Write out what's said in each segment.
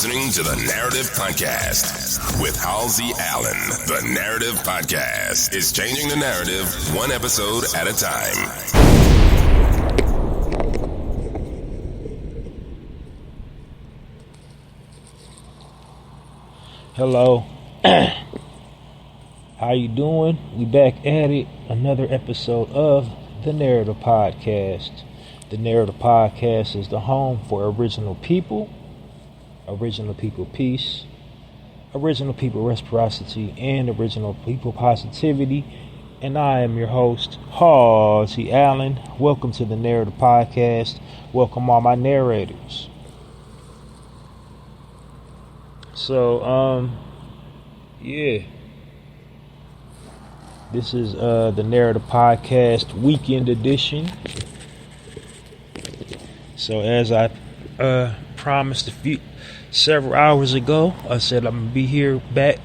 listening to the Narrative Podcast with Halsey Allen. The Narrative Podcast is changing the narrative one episode at a time. Hello. How you doing? We back at it. Another episode of the Narrative Podcast. The Narrative Podcast is the home for original people peace, original people reciprocity, and original people positivity. And I am your host, Halsey Allen. Welcome to the Narrative Podcast. Welcome all my narrators. So, this is the Narrative Podcast Weekend Edition. So as I promised several hours ago, I said I'm gonna be here back,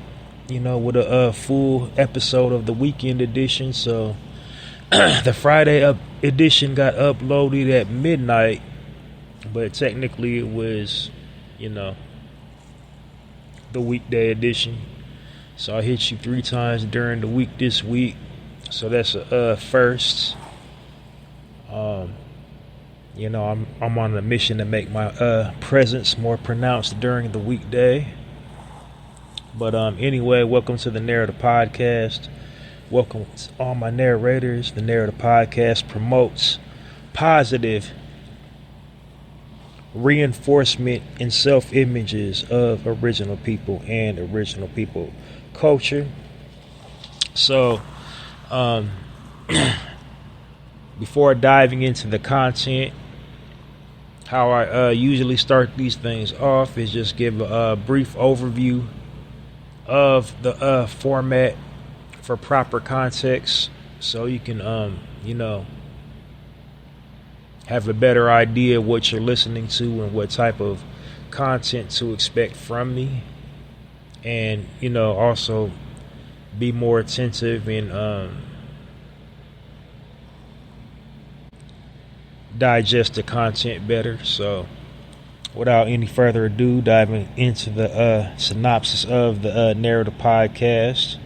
with a full episode of the Weekend Edition. So the Friday edition got uploaded at midnight, but technically it was, the weekday edition. So I hit you 3 times during the week this week. So that's a first. I'm on a mission to make my presence more pronounced during the weekday. But anyway, welcome to the Narrative Podcast. Welcome to all my narrators. The Narrative Podcast promotes positive reinforcement and self-images of original people and original people culture. So before diving into the content, how I usually start these things off is just give a brief overview of the format for proper context, so you can have a better idea what you're listening to and what type of content to expect from me, and also be more attentive and digest the content better. So without any further ado, diving into the synopsis of the Narrative Podcast.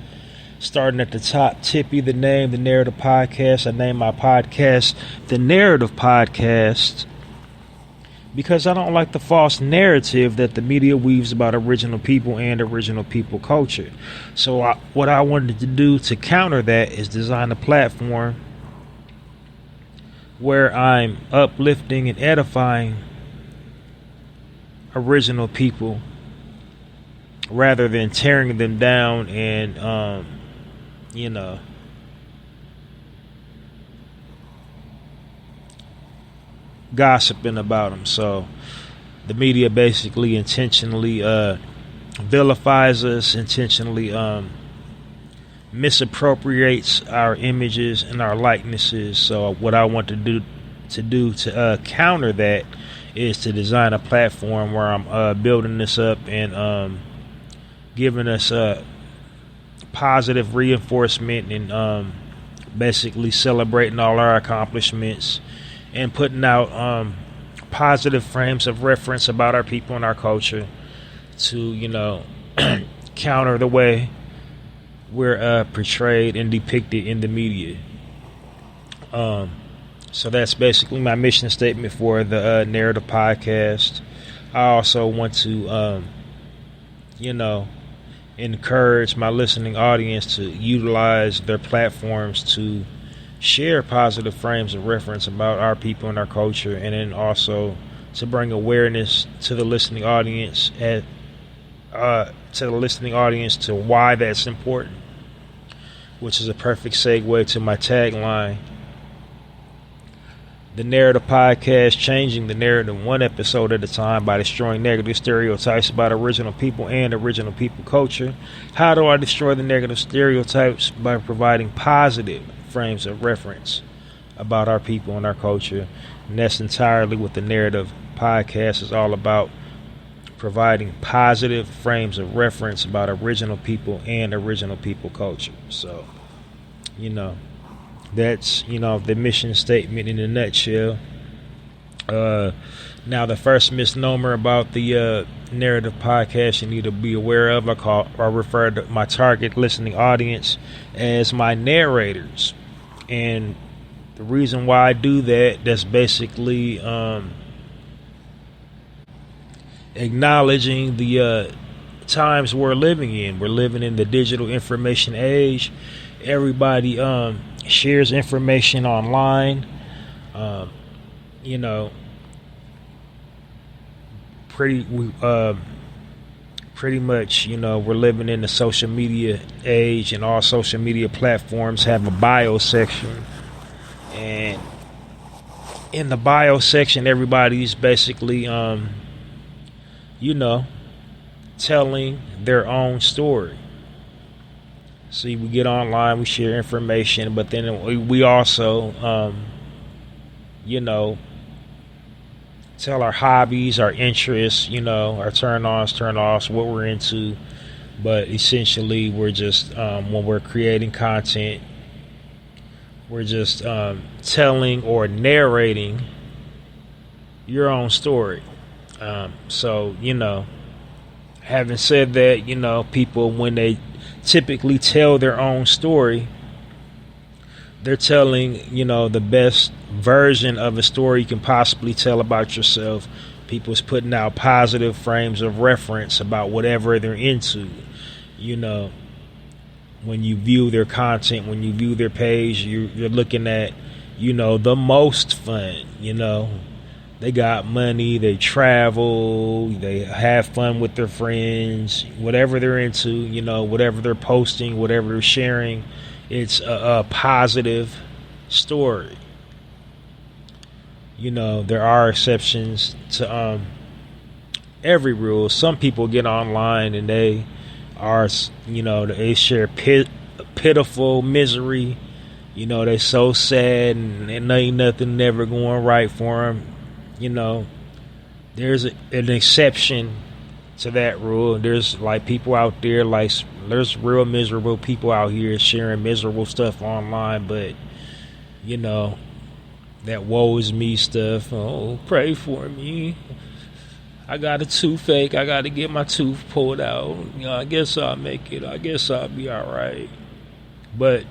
Starting at the top, Tippy, the name, the Narrative Podcast. I named my podcast the Narrative Podcast because I don't like the false narrative that the media weaves about original people and original people culture. So what I wanted to do to counter that is design a platform where I'm uplifting and edifying original people rather than tearing them down and gossiping about them. So the media basically intentionally vilifies us, intentionally misappropriates our images and our likenesses. So what I want to do to counter that is to design a platform where I'm building this up and giving us positive reinforcement and basically celebrating all our accomplishments and putting out positive frames of reference about our people and our culture to counter the way we're portrayed and depicted in the media. So that's basically my mission statement for the Narrative Podcast. I also want to encourage my listening audience to utilize their platforms to share positive frames of reference about our people and our culture, and then also to bring awareness to the listening audience to why that's important, which is a perfect segue to my tagline. The Narrative Podcast, changing the narrative one episode at a time by destroying negative stereotypes about original people and original people culture. How do I destroy the negative stereotypes? By providing positive frames of reference about our people and our culture. And that's entirely what the Narrative Podcast is all about, providing positive frames of reference about original people and original people culture. So, that's, the mission statement in a nutshell. Now, the first misnomer about the narrative podcast you need to be aware of, I refer to my target listening audience as my narrators. And the reason why I do that's basically acknowledging the times we're living in. We're living in the digital information age. Everybody shares information online. You know, pretty much, you know, we're living in the social media age, and all social media platforms have a bio section. And in the bio section, everybody's basically, you know, telling their own story. See, we get online, we share information, but then we also, you know, tell our hobbies, our interests, you know, our turn-ons, turn-offs, what we're into. But essentially, we're just, when we're creating content, we're just telling or narrating your own story. So, you know, having said that, you know, people, when they typically tell their own story, they're telling, you know, the best version of a story you can possibly tell about yourself. People's putting out positive frames of reference about whatever they're into. You know, when you view their content, when you view their page, you're looking at, you know, the most fun. You know, they got money, they travel, they have fun with their friends, whatever they're into, you know, whatever they're posting, whatever they're sharing. It's a positive story. You know, there are exceptions to every rule. Some people get online and they are, you know, they share pitiful misery. You know, they're so sad and ain't nothing never going right for them. You know, there's an exception to that rule. There's like people out there, like there's real miserable people out here sharing miserable stuff online, but you know, that woe is me stuff. Oh, pray for me. I got a toothache. I got to get my tooth pulled out. You know, I guess I'll make it. I guess I'll be all right. But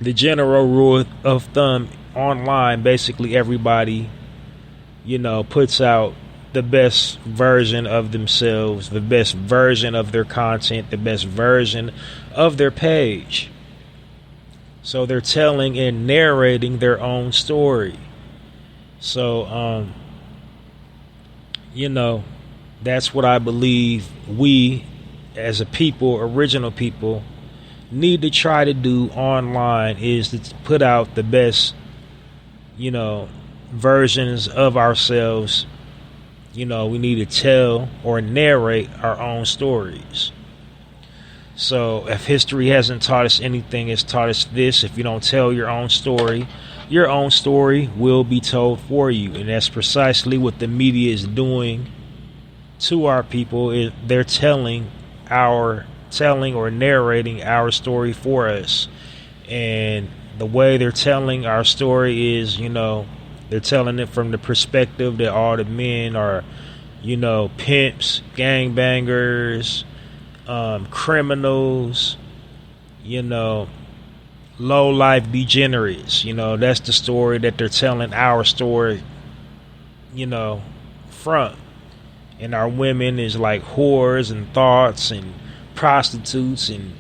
the general rule of thumb online, basically everybody, you know, puts out the best version of themselves, the best version of their content, the best version of their page. So they're telling and narrating their own story. So, you know, that's what I believe we as a people, original people, need to try to do online, is to put out the best, you know, versions of ourselves. You know, we need to tell or narrate our own stories. So if history hasn't taught us anything, it's taught us this: if you don't tell your own story will be told for you. And that's precisely what the media is doing to our people. They're telling or narrating our story for us. And the way they're telling our story is, you know, they're telling it from the perspective that all the men are, you know, pimps, gangbangers, criminals, you know, low life degenerates. You know, that's the story that they're telling our story, you know, from. And our women is like whores and thoughts and prostitutes and,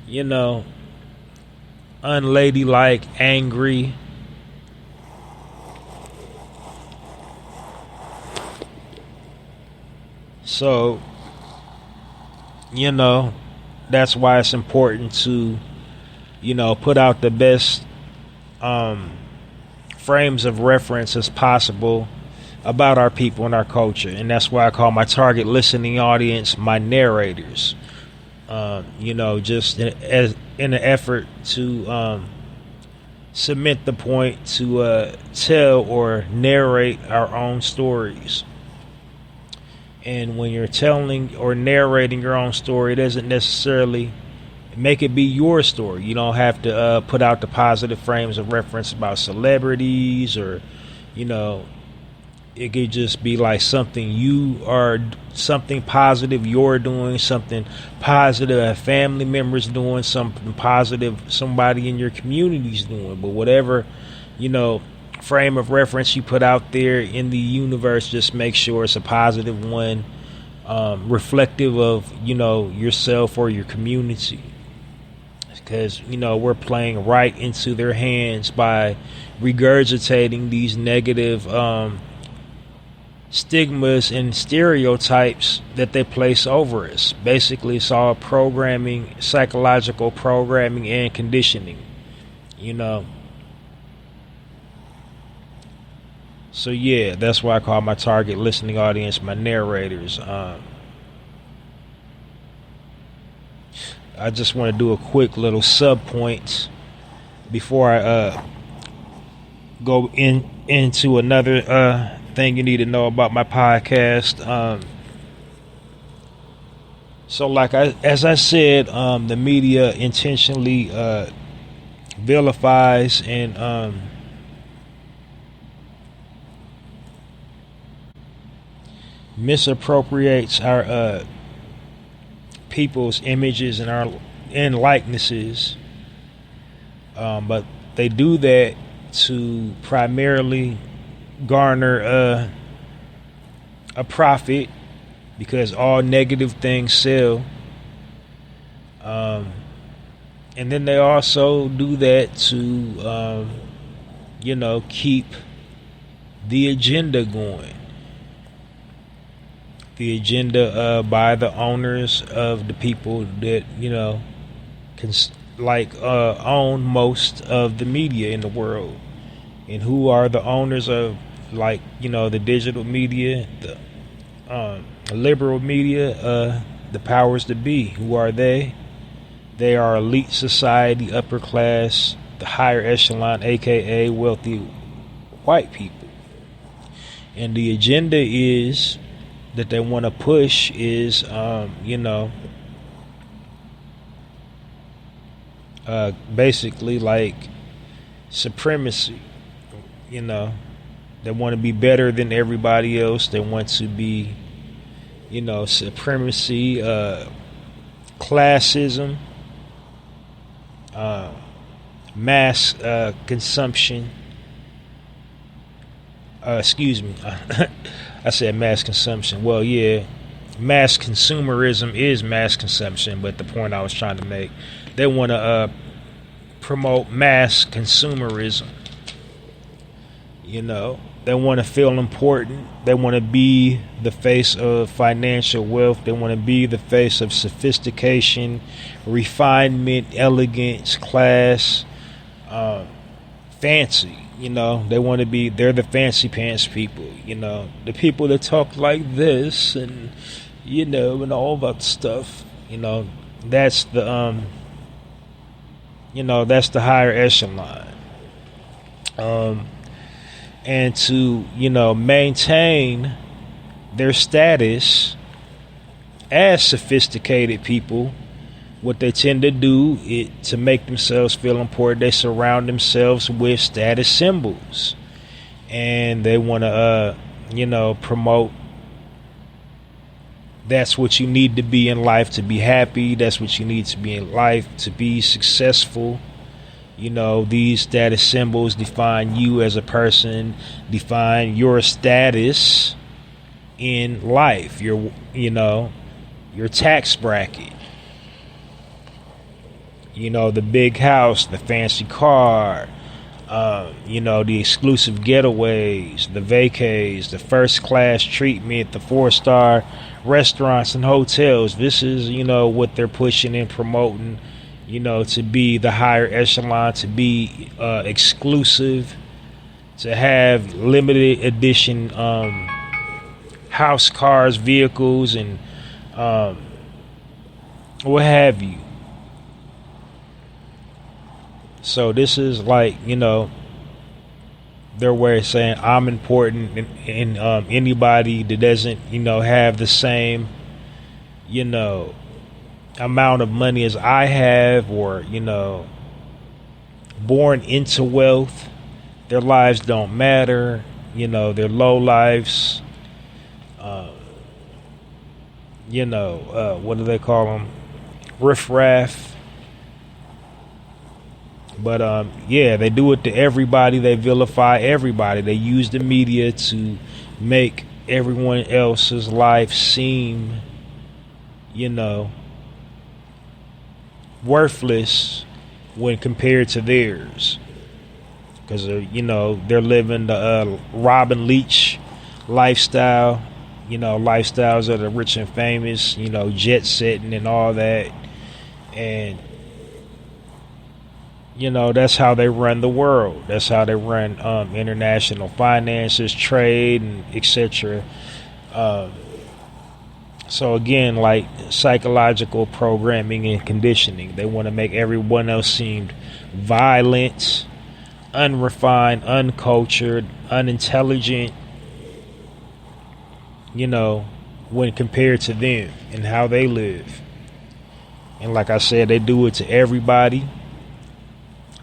you know, unladylike, angry. So, you know, that's why it's important to, you know, put out the best frames of reference as possible about our people and our culture. And that's why I call my target listening audience my narrators. You know, just in an effort to cement the point to tell or narrate our own stories. And when you're telling or narrating your own story, it doesn't necessarily make it be your story. You don't have to put out the positive frames of reference about celebrities or, you know, It could just be like something positive you're doing, something positive a family member's doing, something positive somebody in your community's doing. But whatever, frame of reference you put out there in the universe, just make sure it's a positive one, reflective of, yourself or your community. Because, we're playing right into their hands by regurgitating these negative stigmas and stereotypes that they place over us. Basically, it's all programming, psychological programming and conditioning, So yeah, that's why I call my target listening audience my narrators. I just want to do a quick little sub point before I go into another thing you need to know about my podcast. So like as I said, the media intentionally vilifies and misappropriates our people's images and likenesses, but they do that to primarily garner a profit, because all negative things sell. And then they also do that to keep the agenda going. The agenda by the owners of the people that own most of the media in the world. And who are the owners of the digital media, the liberal media, the powers that be? Who are they? They are elite society, upper class, the higher echelon, aka wealthy white people. And the agenda is that they want to push is basically like supremacy. They want to be better than everybody else. They want to be supremacy, classism, mass consumption. Excuse me. I said mass consumption. Well, yeah, mass consumerism is mass consumption, but the point I was trying to make, they want to promote mass consumerism. They want to feel important. They want to be the face of financial wealth. They want to be the face of sophistication, refinement, elegance, class, fancy. They want to be, they're the fancy pants people, the people that talk like this and, and all that stuff, that's the, that's the higher echelon. And to, maintain their status as sophisticated people, what they tend to do is to make themselves feel important. They surround themselves with status symbols, and they want to, promote. That's what you need to be in life to be happy. That's what you need to be in life to be successful. These status symbols define you as a person, define your status in life. Your tax bracket. The big house, the fancy car, the exclusive getaways, the vacays, the first class treatment, the 4-star restaurants and hotels. This is, what they're pushing and promoting, to be the higher echelon, to be exclusive, to have limited edition house, cars, vehicles, and what have you. So this is like, their way of saying I'm important, and anybody that doesn't, have the same, amount of money as I have, or, born into wealth, their lives don't matter. their low lives, what do they call them? Riffraff. But they do it to everybody. They vilify everybody. They use the media to make everyone else's life seem, worthless when compared to theirs. Because they're living the Robin Leach lifestyle, lifestyles of the rich and famous, jet setting and all that. And that's how they run the world. That's how they run international finances, trade, and etc. So again, like psychological programming and conditioning, they want to make everyone else seem violent, unrefined, uncultured, unintelligent, when compared to them and how they live. And like I said, they do it to everybody.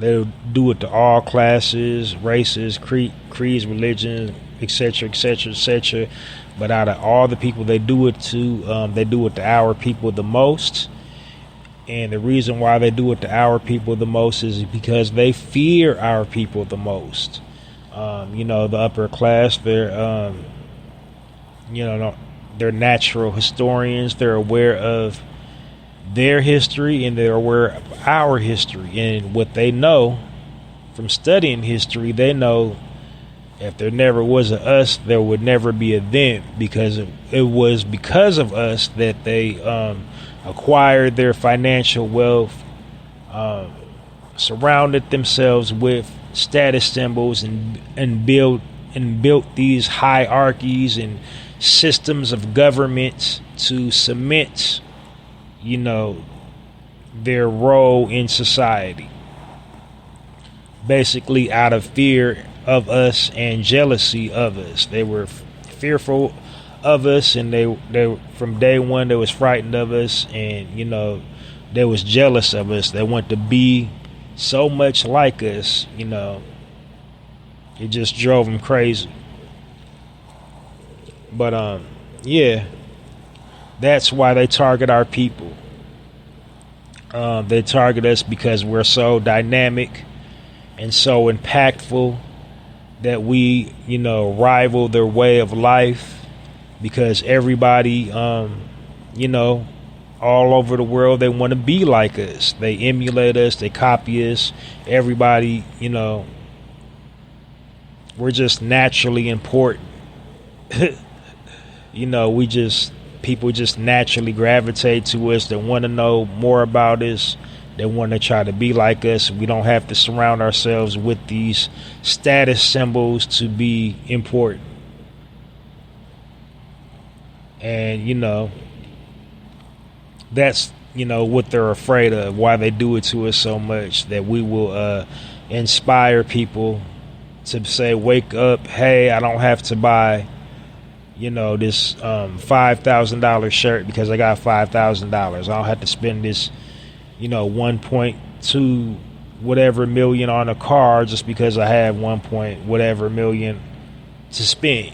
They'll do it to all classes, races, creeds, religions, etc., etc., etc. But out of all the people they do it to, they do it to our people the most. And the reason why they do it to our people the most is because they fear our people the most. The upper class, they're natural historians. They're aware of their history and they're aware of our history. And what they know from studying history, they know if there never was a us, there would never be a them, because it was because of us that they acquired their financial wealth, surrounded themselves with status symbols, and built these hierarchies and systems of government to cement, their role in society. Basically, out of fear of us and jealousy of us, they were fearful of us, and they from day one they was frightened of us, and they was jealous of us. They want to be so much like us. It just drove them crazy. But that's why they target our people. They target us because we're so dynamic and so impactful that we, rival their way of life, because everybody, all over the world, they want to be like us. They emulate us. They copy us. Everybody, we're just naturally important. People just naturally gravitate to us. They want to know more about us. They want to try to be like us. We don't have to surround ourselves with these status symbols to be important. And, that's, what they're afraid of, why they do it to us so much, that we will inspire people to say, wake up, hey, I don't have to buy, this $5,000 shirt because I got $5,000. I don't have to spend this 1.2 whatever million on a car just because I have 1 point whatever million to spend.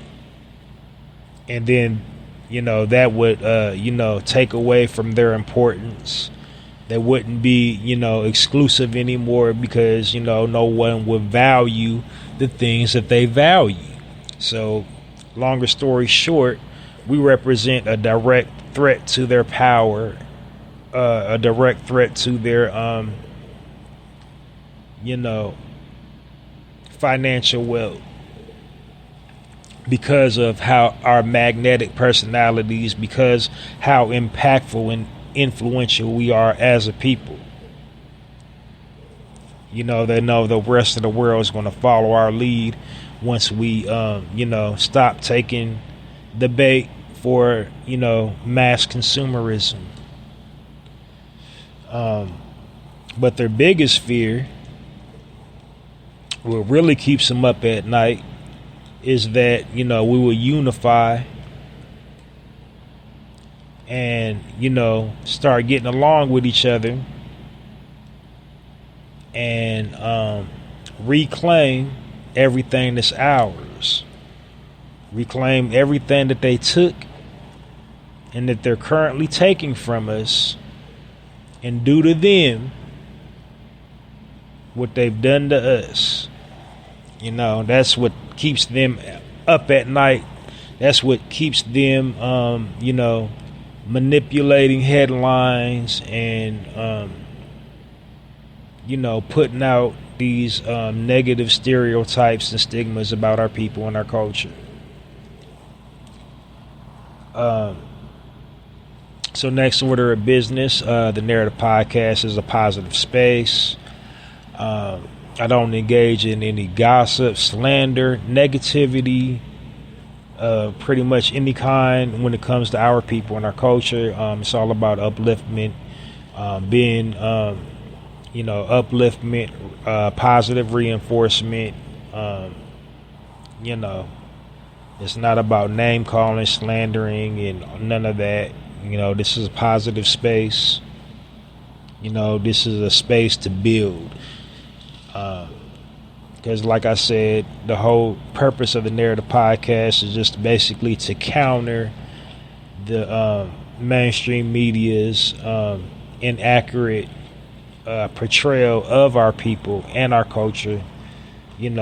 And then that would take away from their importance. They wouldn't be exclusive anymore, because no one would value the things that they value. So longer story short, we represent a direct threat to their power, a direct threat to their financial wealth, because of how our magnetic personalities, because how impactful and influential we are as a people. They know the rest of the world is going to follow our lead once we stop taking the bait for mass consumerism. But their biggest fear, what really keeps them up at night, is that we will unify and start getting along with each other and reclaim everything that's ours. reclaim everything that they took and that they're currently taking from us, and do to them what they've done to us. That's what keeps them up at night. That's what keeps them, manipulating headlines and, putting out these negative stereotypes and stigmas about our people and our culture. So next order of business, the Narrative Podcast is a positive space. I don't engage in any gossip, slander, negativity, pretty much any kind when it comes to our people and our culture. It's all about upliftment, upliftment, positive reinforcement. It's not about name calling, slandering, and none of that. This is a positive space. This is a space to build. Because like I said, the whole purpose of the Narrative Podcast is just basically to counter the mainstream media's inaccurate portrayal of our people and our culture, in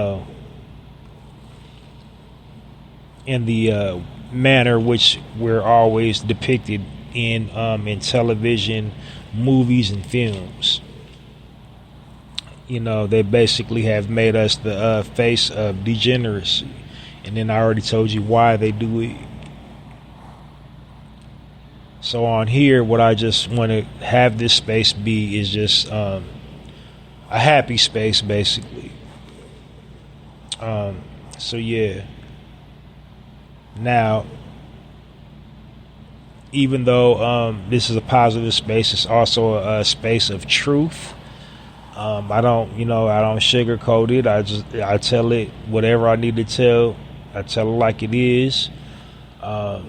the manner which we're always depicted in television, movies, and films. They basically have made us the face of degeneracy. And then I already told you why they do it. So on here, what I just want to have this space be is just a happy space, basically. So yeah. Now, even though this is a positive space, it's also a space of truth. I don't sugarcoat it. I tell it whatever I need to tell. I tell it like it is. While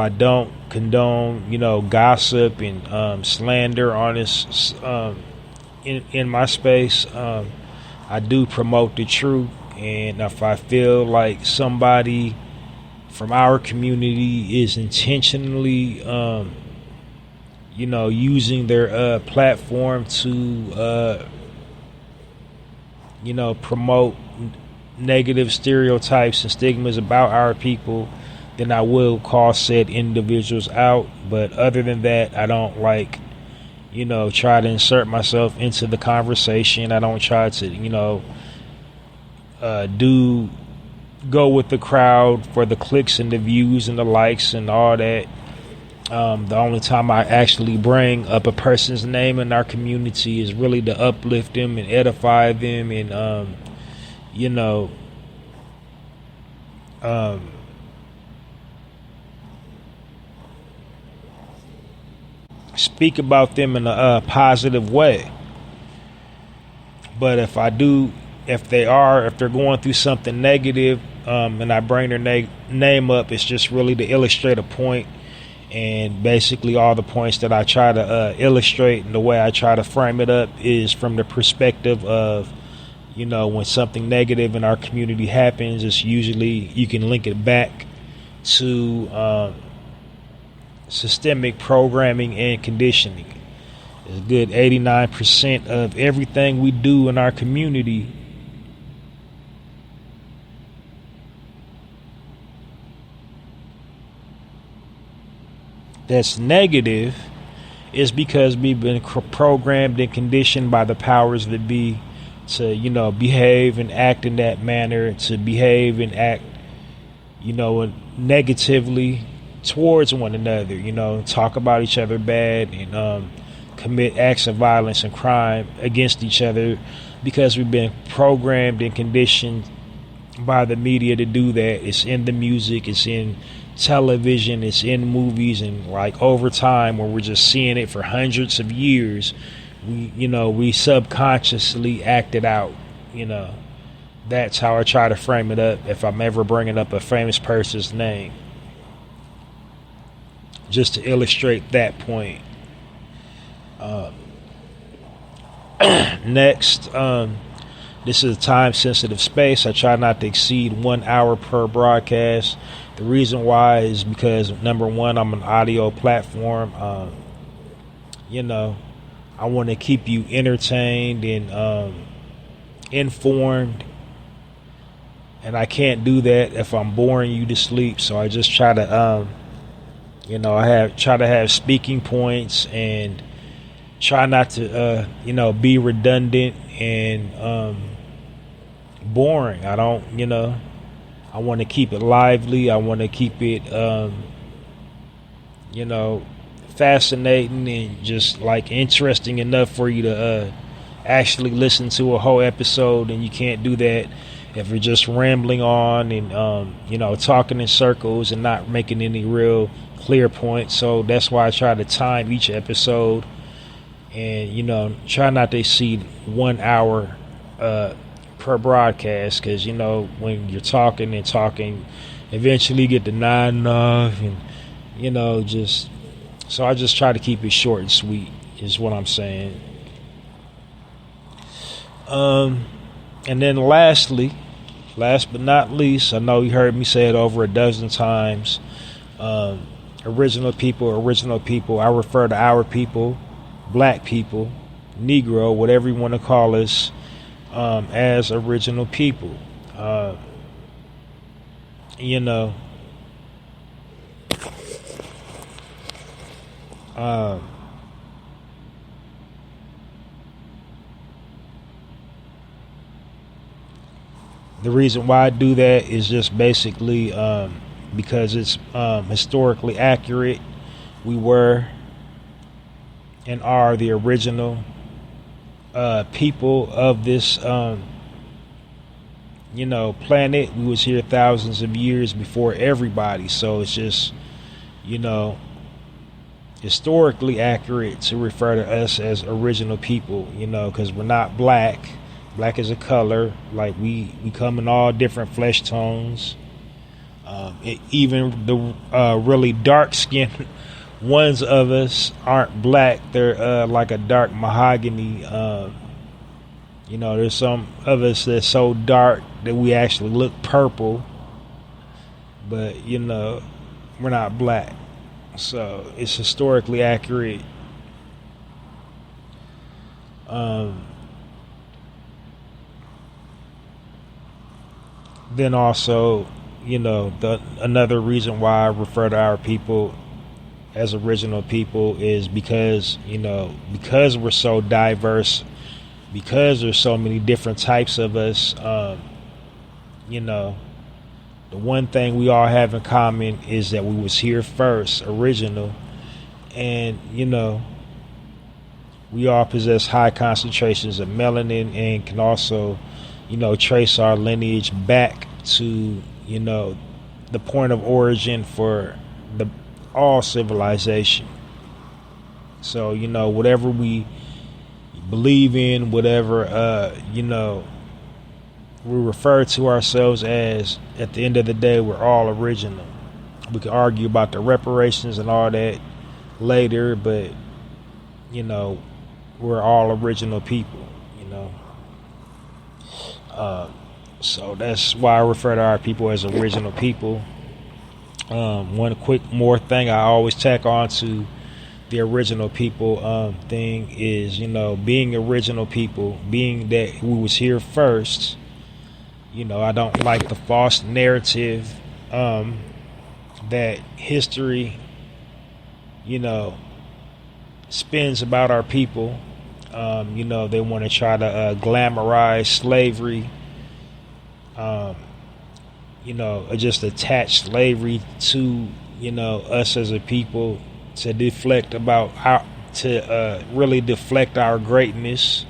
I don't condone, gossip and slander on this in my space, I do promote the truth. And if I feel like somebody from our community is intentionally, using their platform to, promote negative stereotypes and stigmas about our people, then I will call said individuals out. But other than that, I don't try to insert myself into the conversation. I don't try to, go with the crowd for the clicks and the views and the likes and all that. The only time I actually bring up a person's name in our community is really to uplift them and edify them and, speak about them in a positive way. But if they're going through something negative, and I bring their name up, it's just really to illustrate a point. And basically all the points that I try to illustrate and the way I try to frame it up is from the perspective of, when something negative in our community happens, it's usually you can link it back to systemic programming and conditioning. A good 89% of everything we do in our community that's negative is because we've been programmed and conditioned by the powers that be to, behave and act in that manner, to behave and act, negatively towards one another, talk about each other bad and commit acts of violence and crime against each other because we've been programmed and conditioned by the media to do that. It's in the music, it's in television, it's in movies, and over time where we're just seeing it for hundreds of years, we subconsciously act it out. That's how I try to frame it up if I'm ever bringing up a famous person's name, just to illustrate that point. Next, the this is a time sensitive space. I try not to exceed 1 hour per broadcast. The reason why is because, number one, I'm an audio platform. I want to keep you entertained and informed, and I can't do that if I'm boring you to sleep. So I just try to try to have speaking points and try not to be redundant and boring. I don't I want to keep it lively. I want to keep it fascinating and just like interesting enough for you to actually listen to a whole episode. And you can't do that if you're just rambling on and talking in circles and not making any real clear points. So that's why I try to time each episode and try not to exceed 1 hour per broadcast, because when you're talking, eventually you get to nine enough, and so I just try to keep it short and sweet is what I'm saying. And then last but not least, I know you heard me say it over a dozen times, original people. I refer to our people, black people, Negro, whatever you want to call us, as original people. The reason why I do that is just basically because it's historically accurate. We were and are the original people of this planet. We was here thousands of years before everybody, so it's just historically accurate to refer to us as original people, because we're not black. Black is a color. Like we come in all different flesh tones. Even the really dark skinned ones of us aren't black. They're like a dark mahogany. There's some of us that's so dark that we actually look purple, but we're not black. So it's historically accurate. Then also, another reason why I refer to our people as original people is because we're so diverse, because there's so many different types of us. The one thing we all have in common is that we was here first, original, and we all possess high concentrations of melanin and can also trace our lineage back to the point of origin for all civilization. So whatever we believe in, whatever we refer to ourselves as, at the end of the day, we're all original. We can argue about the reparations and all that later, but we're all original people. So that's why I refer to our people as original people. One quick more thing I always tack on to the original people thing is, being original people, being that we was here first. I don't like the false narrative that history, spins about our people. They want to try to glamorize slavery, just attach slavery to, us as a people to deflect really deflect our greatness.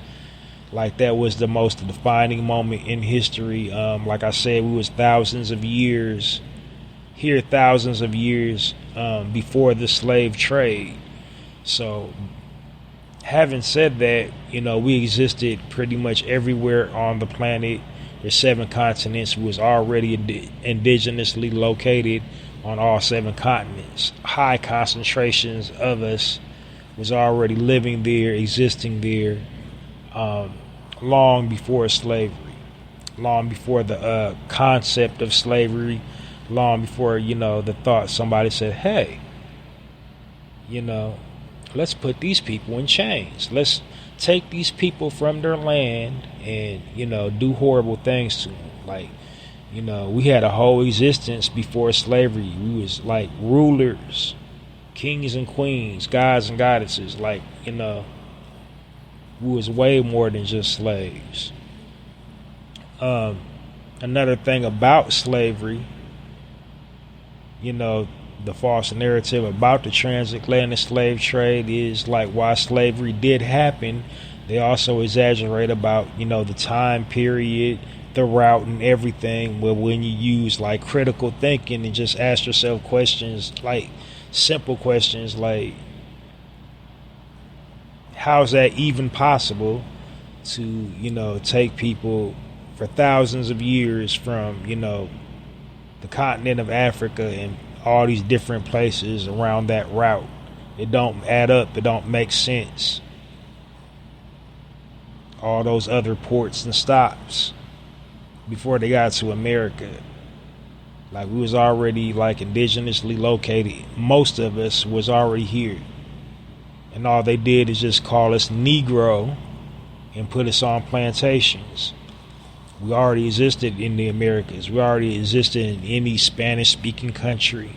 Like that was the most defining moment in history. Like I said, we was thousands of years before the slave trade. So having said that, we existed pretty much everywhere on the planet. There's 7 continents. We was already indigenously located on all 7 continents. High concentrations of us was already living there, existing there, long before slavery. long before the concept of slavery, long before, the thought somebody said, hey, let's put these people in chains. Let's take these people from their land and, do horrible things to them. Like, we had a whole existence before slavery. We was like rulers, kings and queens, gods and goddesses. Like, we was way more than just slaves. Another thing about slavery, the false narrative about the transatlantic slave trade is like, while slavery did happen, they also exaggerate about, the time period, the route and everything. But when you use like critical thinking and just ask yourself questions, like simple questions like, how's that even possible to, take people for thousands of years from, the continent of Africa and all these different places around that route? It don't add up. It don't make sense. All those other ports and stops before they got to America, like, we was already like indigenously located. Most of us was already here, and all they did is just call us Negro and put us on plantations. We already existed in the Americas. We already existed in any Spanish-speaking country.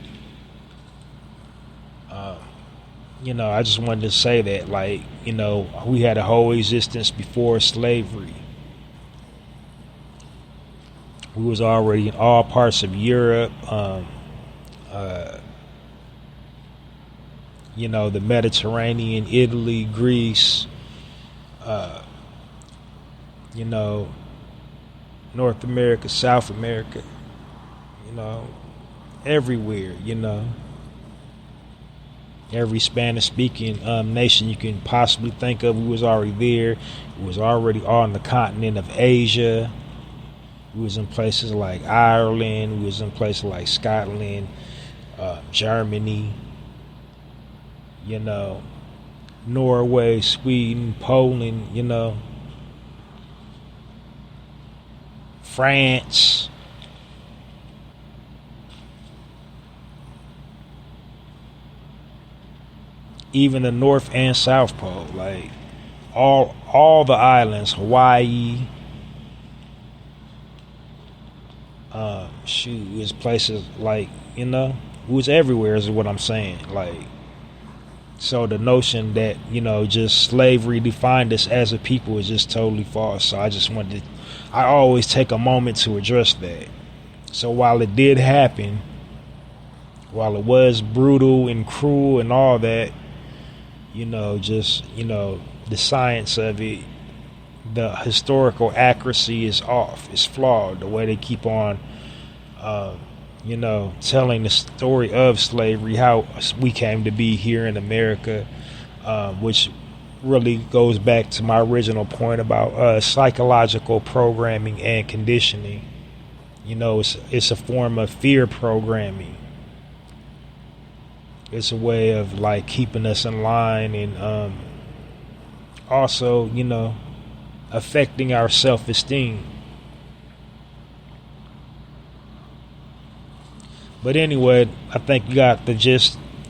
I just wanted to say that, like, we had a whole existence before slavery. We was already in all parts of Europe, the Mediterranean, Italy, Greece, North America, South America, everywhere, every Spanish-speaking nation you can possibly think of, we was already there. We was already on the continent of Asia. We was in places like Ireland. We was in places like Scotland, Germany, Norway, Sweden, Poland, France. Even the North and South Pole, like all the islands, Hawaii. Is places like, it was everywhere is what I'm saying. Like, so the notion that, just slavery defined us as a people is just totally false. So I always take a moment to address that. So while it did happen, while it was brutal and cruel and all that, the science of it, the historical accuracy is off. It's flawed. The way they keep on, telling the story of slavery, how we came to be here in America, which really goes back to my original point about psychological programming and conditioning. It's a form of fear programming. It's a way of like keeping us in line and also, affecting our self-esteem. But anyway, I think you got the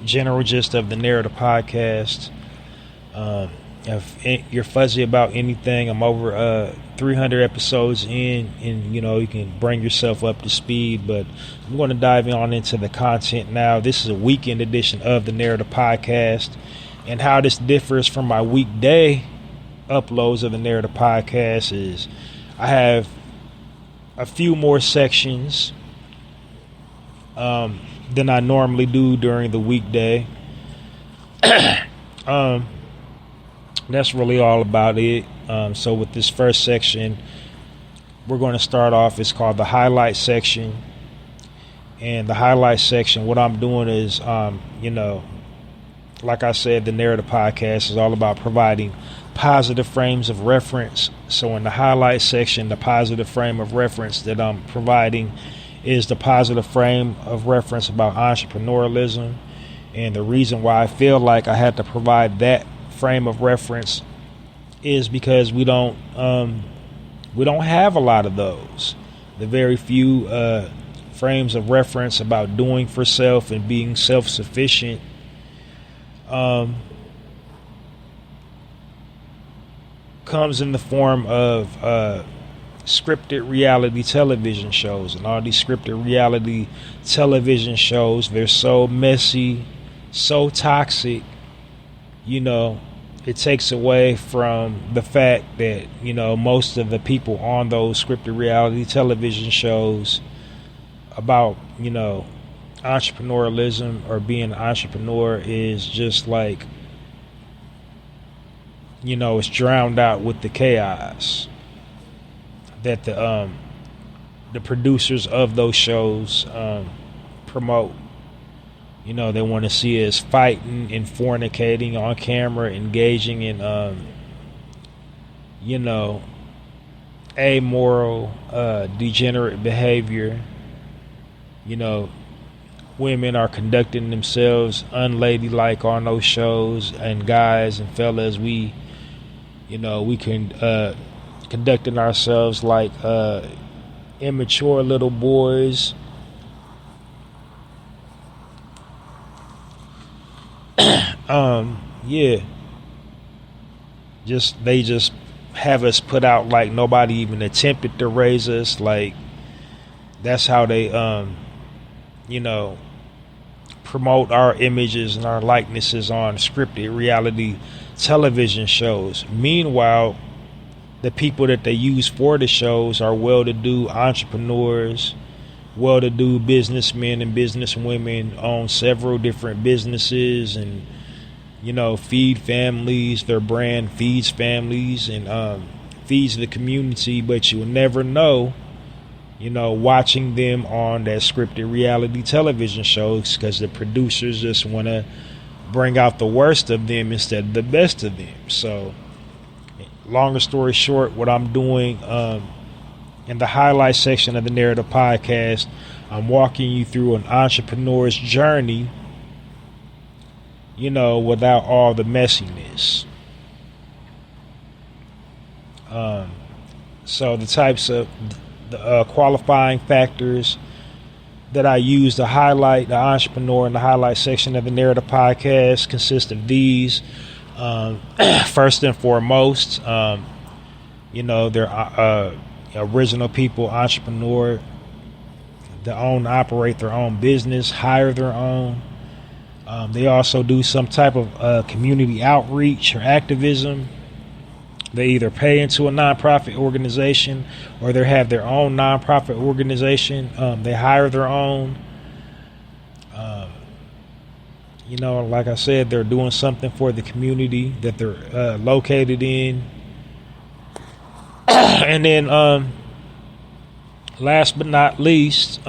general gist of the Narrator podcast. If you're fuzzy about anything, I'm over 300 episodes in, and you can bring yourself up to speed. But I'm going to dive on into the content now. This is a weekend edition of the Narrator podcast, and how this differs from my weekday uploads of the Narrator podcast is I have a few more sections than I normally do during the weekday. That's really all about it. So with this first section, we're going to start off. It's called the highlight section. And the highlight section, what I'm doing is, like I said, the Narrator podcast is all about providing positive frames of reference. So in the highlight section, the positive frame of reference that I'm providing is the positive frame of reference about entrepreneurialism. And the reason why I feel like I had to provide that frame of reference is because we don't We don't have a lot of those. The very few frames of reference about doing for self and being self-sufficient comes in the form of scripted reality television shows. And all these scripted reality television shows, they're so messy, so toxic, it takes away from the fact that, most of the people on those scripted reality television shows about, entrepreneurialism or being an entrepreneur is just like, it's drowned out with the chaos that the producers of those shows promote. They want to see us fighting and fornicating on camera, engaging in amoral, degenerate behavior. Women are conducting themselves unladylike on those shows, and guys and fellas, we can conducting ourselves like immature little boys. They just have us put out like nobody even attempted to raise us. Like, that's how they promote our images and our likenesses on scripted reality television shows. Meanwhile, the people that they use for the shows are well-to-do entrepreneurs, well-to-do businessmen and businesswomen, own several different businesses and feed families. Their brand feeds families and feeds the community, but you'll never know watching them on that scripted reality television shows, because the producers just want to bring out the worst of them instead of the best of them. So, longer story short, what I'm doing in the highlight section of the Narrative Podcast, I'm walking you through an entrepreneur's journey, without all the messiness. So the types of the qualifying factors that I use to highlight the entrepreneur in the highlight section of the Narrative Podcast consist of these. First and foremost, they're original people, entrepreneur, that operate their own business, hire their own. They also do some type of community outreach or activism. They either pay into a nonprofit organization or they have their own nonprofit organization. They hire their own. Like I said, they're doing something for the community that they're located in. And then, last but not least,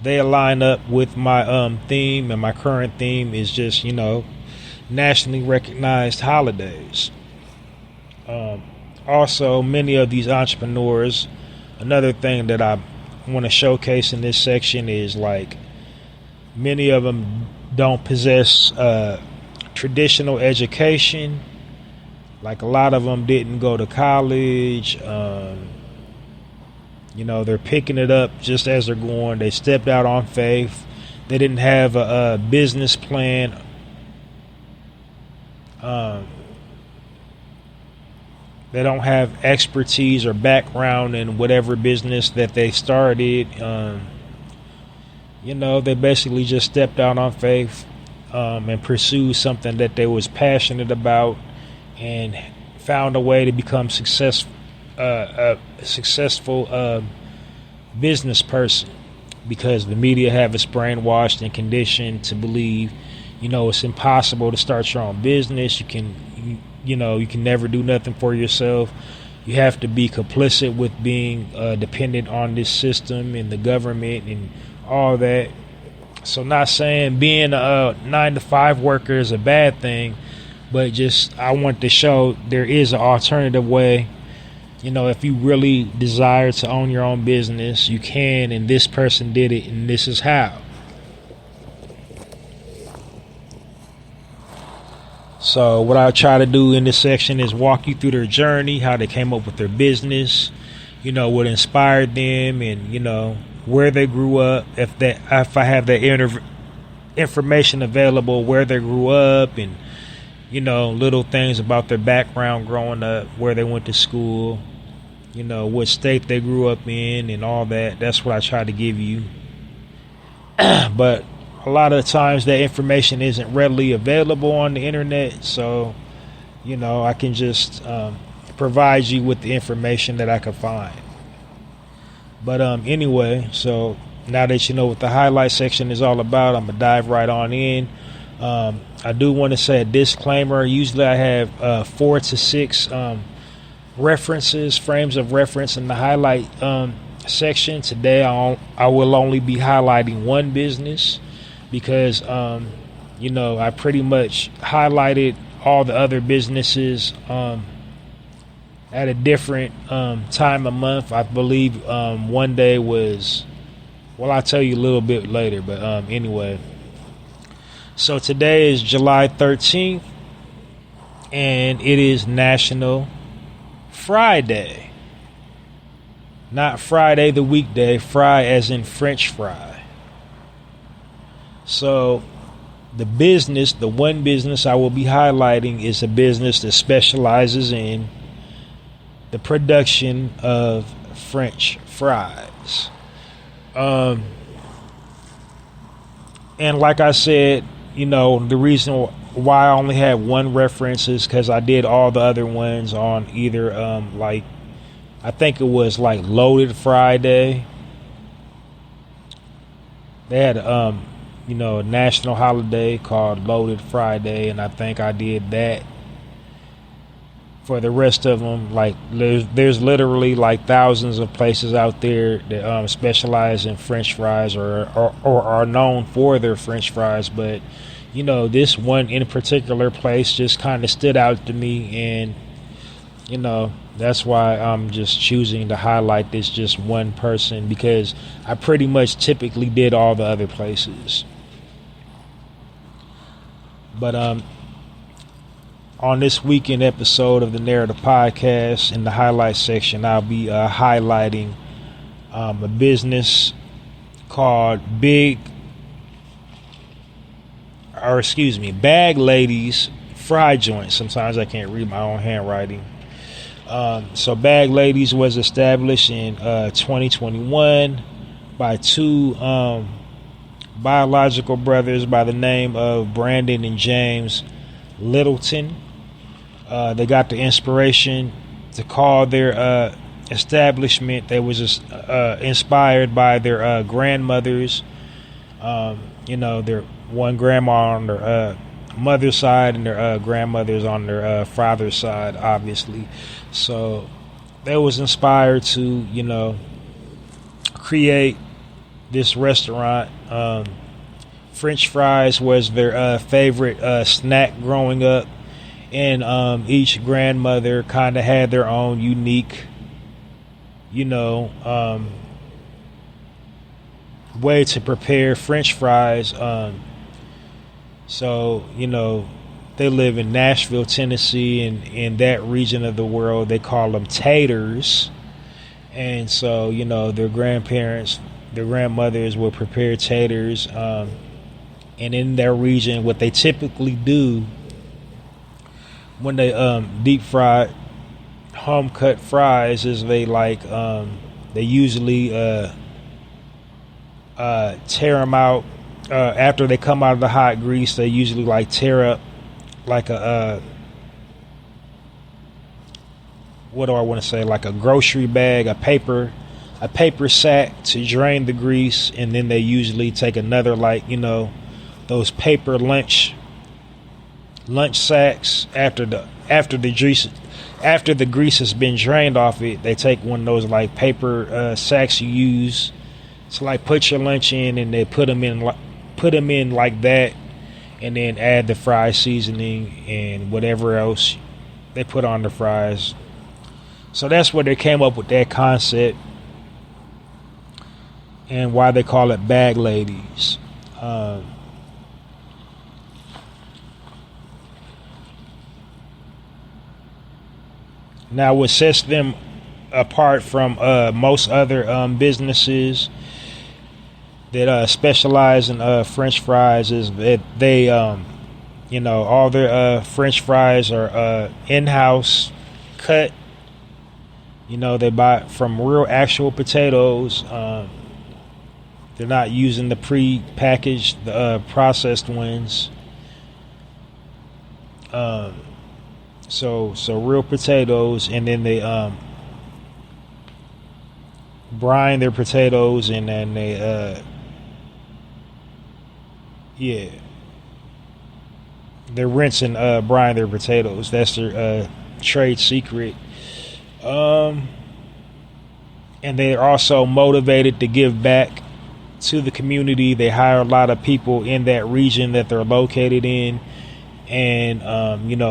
they align up with my theme, and my current theme is just, nationally recognized holidays. Also, many of these entrepreneurs, another thing that I want to showcase in this section is like many of them don't possess traditional education. Like, a lot of them didn't go to college. They're picking it up just as they're going. They stepped out on faith. They didn't have a business plan. They don't have expertise or background in whatever business that they started. They basically just stepped out on faith and pursued something that they was passionate about and found a way to become a successful business person, because the media have us brainwashed and conditioned to believe, it's impossible to start your own business. You can never do nothing for yourself. You have to be complicit with being dependent on this system and the government and all that. So, not saying being a 9-to-5 worker is a bad thing, but just I want to show there is an alternative way. If you really desire to own your own business, you can, and this person did it, and this is how. So what I try to do in this section is walk you through their journey, how they came up with their business, what inspired them, and where they grew up. If I have that information available, where they grew up, and little things about their background growing up, where they went to school, what state they grew up in, and all that. That's what I try to give you. But a lot of the times that information isn't readily available on the internet, so I can just provide you with the information that I can find. But anyway, so now that you know what the highlight section is all about, I'm gonna dive right on in. I do want to say a disclaimer. Usually I have 4 to 6 references, frames of reference in the highlight section. Today I will only be highlighting one business, because I pretty much highlighted all the other businesses at a different time of month. I believe one day was, well, I'll tell you a little bit later, but anyway. So today is July 13th, and it is National Friday. Not Friday the weekday, fry as in French fry. So the one business I will be highlighting is a business that specializes in the production of French fries. And like I said, the reason why I only have one reference is because I did all the other ones on either I think it was like Loaded Friday. They had a national holiday called Loaded Friday, and I think I did that. For the rest of them, like there's literally like thousands of places out there that specialize in French fries or are known for their French fries, but this one in particular place just kind of stood out to me, and that's why I'm just choosing to highlight this just one person, because I pretty much typically did all the other places. But on this weekend episode of the Narrator podcast, in the highlight section, I'll be highlighting a business called Bag Ladies Fry Joint. Sometimes I can't read my own handwriting. So Bag Ladies was established in 2021 by two biological brothers by the name of Brandon and James Littleton. They got the inspiration to call their establishment. They was inspired by their grandmothers. Their one grandma on their mother's side, and their grandmothers on their father's side, obviously. So they was inspired to, create this restaurant. French fries was their favorite snack growing up, and each grandmother kind of had their own unique, way to prepare French fries. So they live in Nashville, Tennessee, and in that region of the world they call them taters. And so their grandmothers would prepare taters. And in their region, what they typically do when they deep fry home cut fries is they usually tear them out after they come out of the hot grease. They usually tear up like a what do I want to say, like a grocery bag, a paper sack to drain the grease, and then they usually take another those paper lunch sacks after the grease has been drained off it. They take one of those paper sacks you use to put your lunch in, and they put them in like that, and then add the fry seasoning and whatever else they put on the fries. So that's where they came up with that concept and why they call it Bag Ladies. Now, what sets them apart from most other businesses that specialize in French fries is that they, all their French fries are in-house cut. They buy it from real actual potatoes. They're not using the pre-packaged, processed ones. So real potatoes, and then they brine their potatoes, and then they they're rinsing brine their potatoes. That's their trade secret. And they're also motivated to give back to the community. They hire a lot of people in that region that they're located in, and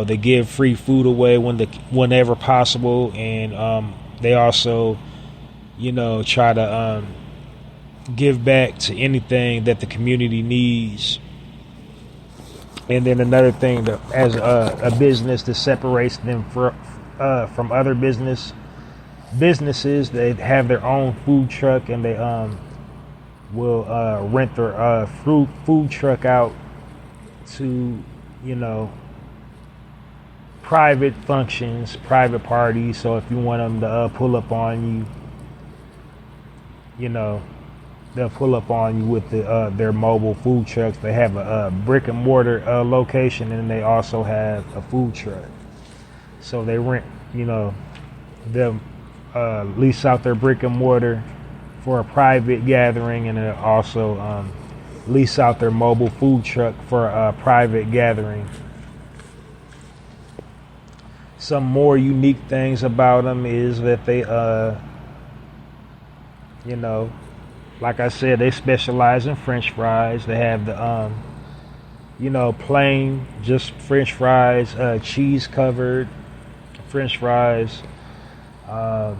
they give free food away whenever possible, and they also try to give back to anything that the community needs. And then another thing that, as a business that separates them from other businesses, they have their own food truck, and they will rent their food truck out to private functions, private parties. So if you want them to pull up on you, they'll pull up on you with their mobile food trucks. They have a brick and mortar location, and they also have a food truck. So they rent, they'll lease out their brick and mortar for a private gathering, and they'll also lease out their mobile food truck for a private gathering. Some more unique things about them is that they, like I said, they specialize in French fries. They have the, plain, just French fries, cheese covered French fries. And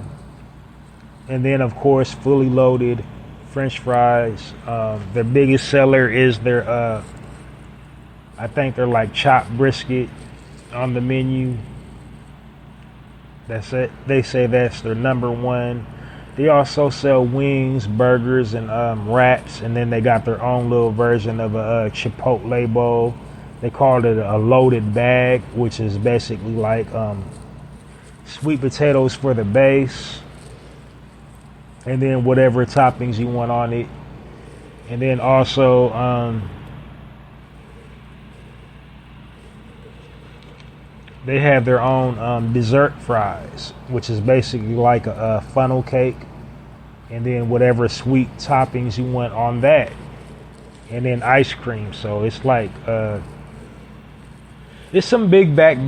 then, of course, fully loaded French fries. Their biggest seller is their, I think they're like chopped brisket on the menu. That's it. They say that's their number one. They also sell wings, burgers, and wraps, and then they got their own little version of a Chipotle bowl. They call it a loaded bag, which is basically like sweet potatoes for the base, and then whatever toppings you want on it. And then also they have their own dessert fries, which is basically like a funnel cake, and then whatever sweet toppings you want on that, and then ice cream. So it's like there's some big back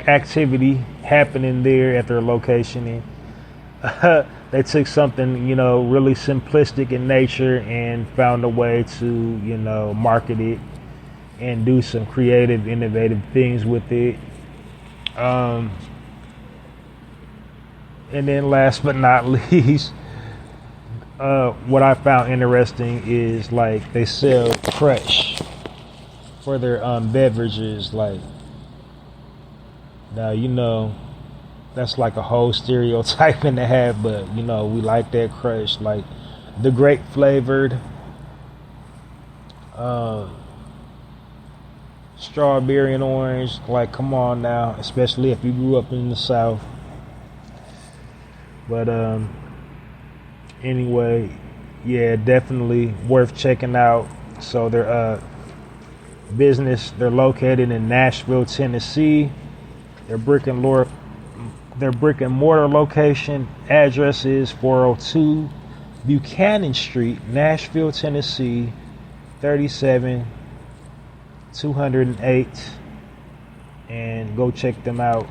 activity happening there at their location. And they took something really simplistic in nature and found a way to market it and do some creative, innovative things with it. And then last but not least, what I found interesting is like they sell Crush for their beverages. Like, now that's like a whole stereotype in the have, but we like that Crush, like the grape flavored, strawberry and orange. Like, come on now, especially if you grew up in the South. But anyway, yeah, definitely worth checking out. So their business, they're located in Nashville, Tennessee. Their brick and mortar location address is 402 Buchanan Street, Nashville, Tennessee, 37208. And go check them out.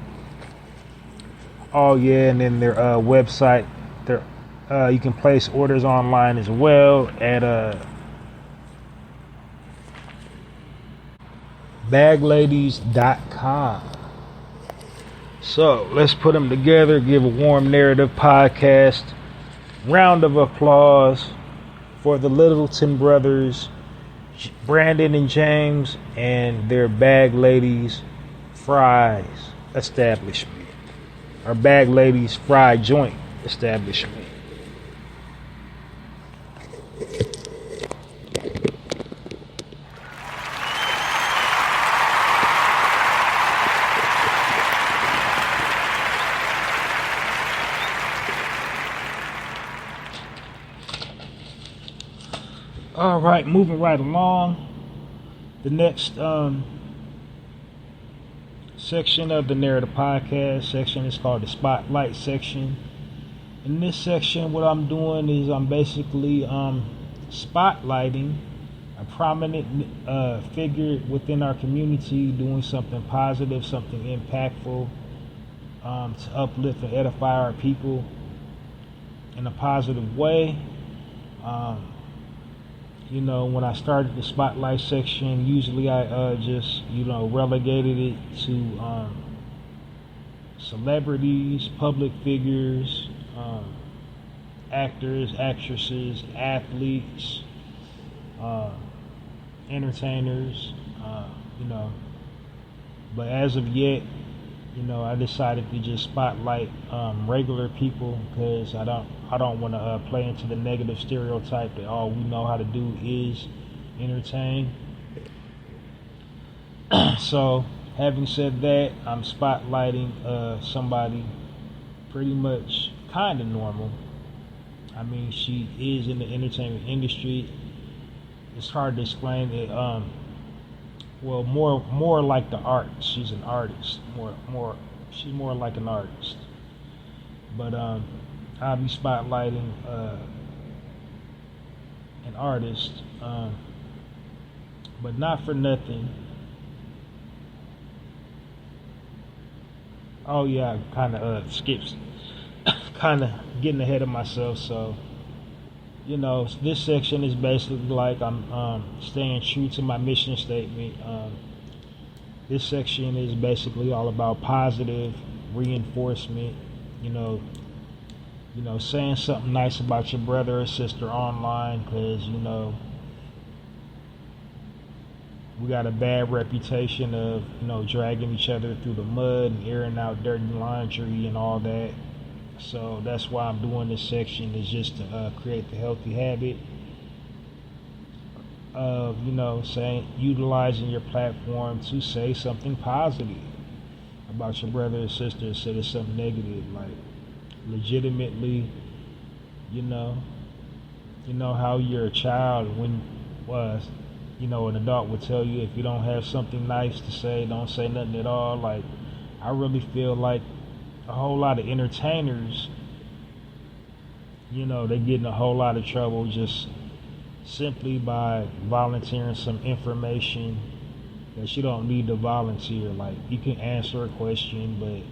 Oh yeah, and then their website, you can place orders online as well at bagladies.com. So let's put them together. Give a warm narrative podcast round of applause for the Littleton brothers, Brandon and James, and their Bag Ladies Fries establishment. or Bag Lady's Fried Joint establishment. All right, moving right along. The next section of the Narrator podcast section is called the Spotlight section. In this section, what I'm doing is I'm basically spotlighting a prominent figure within our community doing something positive, something impactful, to uplift and edify our people in a positive way. When I started the spotlight section, usually I just, relegated it to celebrities, public figures, actors, actresses, athletes, entertainers, But as of yet, I decided to just spotlight regular people because I don't want to play into the negative stereotype that all we know how to do is entertain. So, having said that, I'm spotlighting somebody pretty much kind of normal. I mean, she is in the entertainment industry. It's hard to explain it. More like the art. She's an artist. She's more like an artist. But I'll be spotlighting an artist, but not for nothing. Oh yeah, I kind of skips, kind of getting ahead of myself. So, this section is basically like I'm staying true to my mission statement. This section is basically all about positive reinforcement. Saying something nice about your brother or sister online, because we got a bad reputation of dragging each other through the mud and airing out dirty laundry and all that. So that's why I'm doing this section, is just to create the healthy habit of utilizing your platform to say something positive about your brother or sister instead of something negative. Like, legitimately, how you're a child when an adult would tell you if you don't have something nice to say, don't say nothing at all. Like, I really feel like a whole lot of entertainers, they get in a whole lot of trouble just simply by volunteering some information that you don't need to volunteer. Like, you can answer a question, but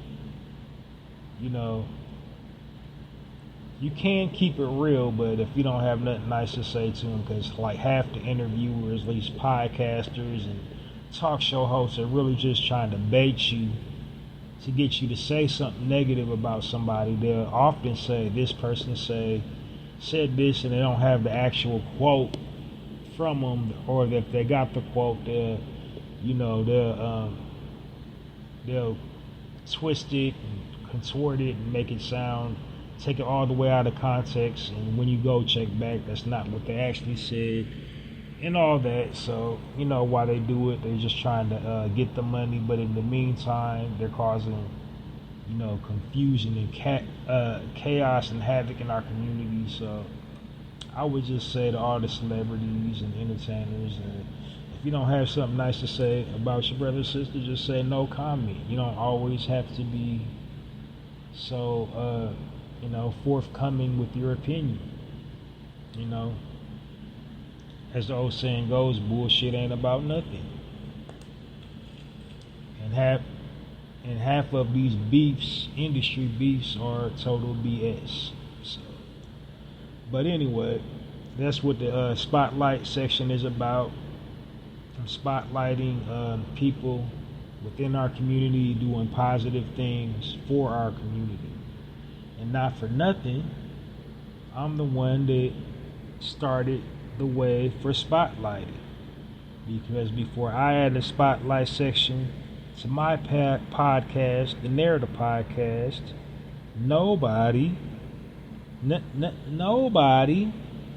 you can keep it real, but if you don't have nothing nice to say to them, because like half the interviewers, at least podcasters and talk show hosts, are really just trying to bait you to get you to say something negative about somebody. They'll often say this person said this, and they don't have the actual quote from them, or if they got the quote, they'll twist it and contort it and make it sound, take it all the way out of context, and when you go check back, that's not what they actually said and all that. So why they do it, they're just trying to get the money, but in the meantime they're causing confusion and chaos and havoc in our community. So I would just say to all the celebrities and entertainers, if you don't have something nice to say about your brother or sister, just say no comment. You don't always have to be so forthcoming with your opinion. As the old saying goes, bullshit ain't about nothing. And half of these beefs, industry beefs, are total BS. So, but anyway, that's what the spotlight section is about. I'm spotlighting people within our community doing positive things for our community. And not for nothing, I'm the one that started the way for spotlighting, because before I had the spotlight section to my podcast, the Narrator podcast, nobody, nobody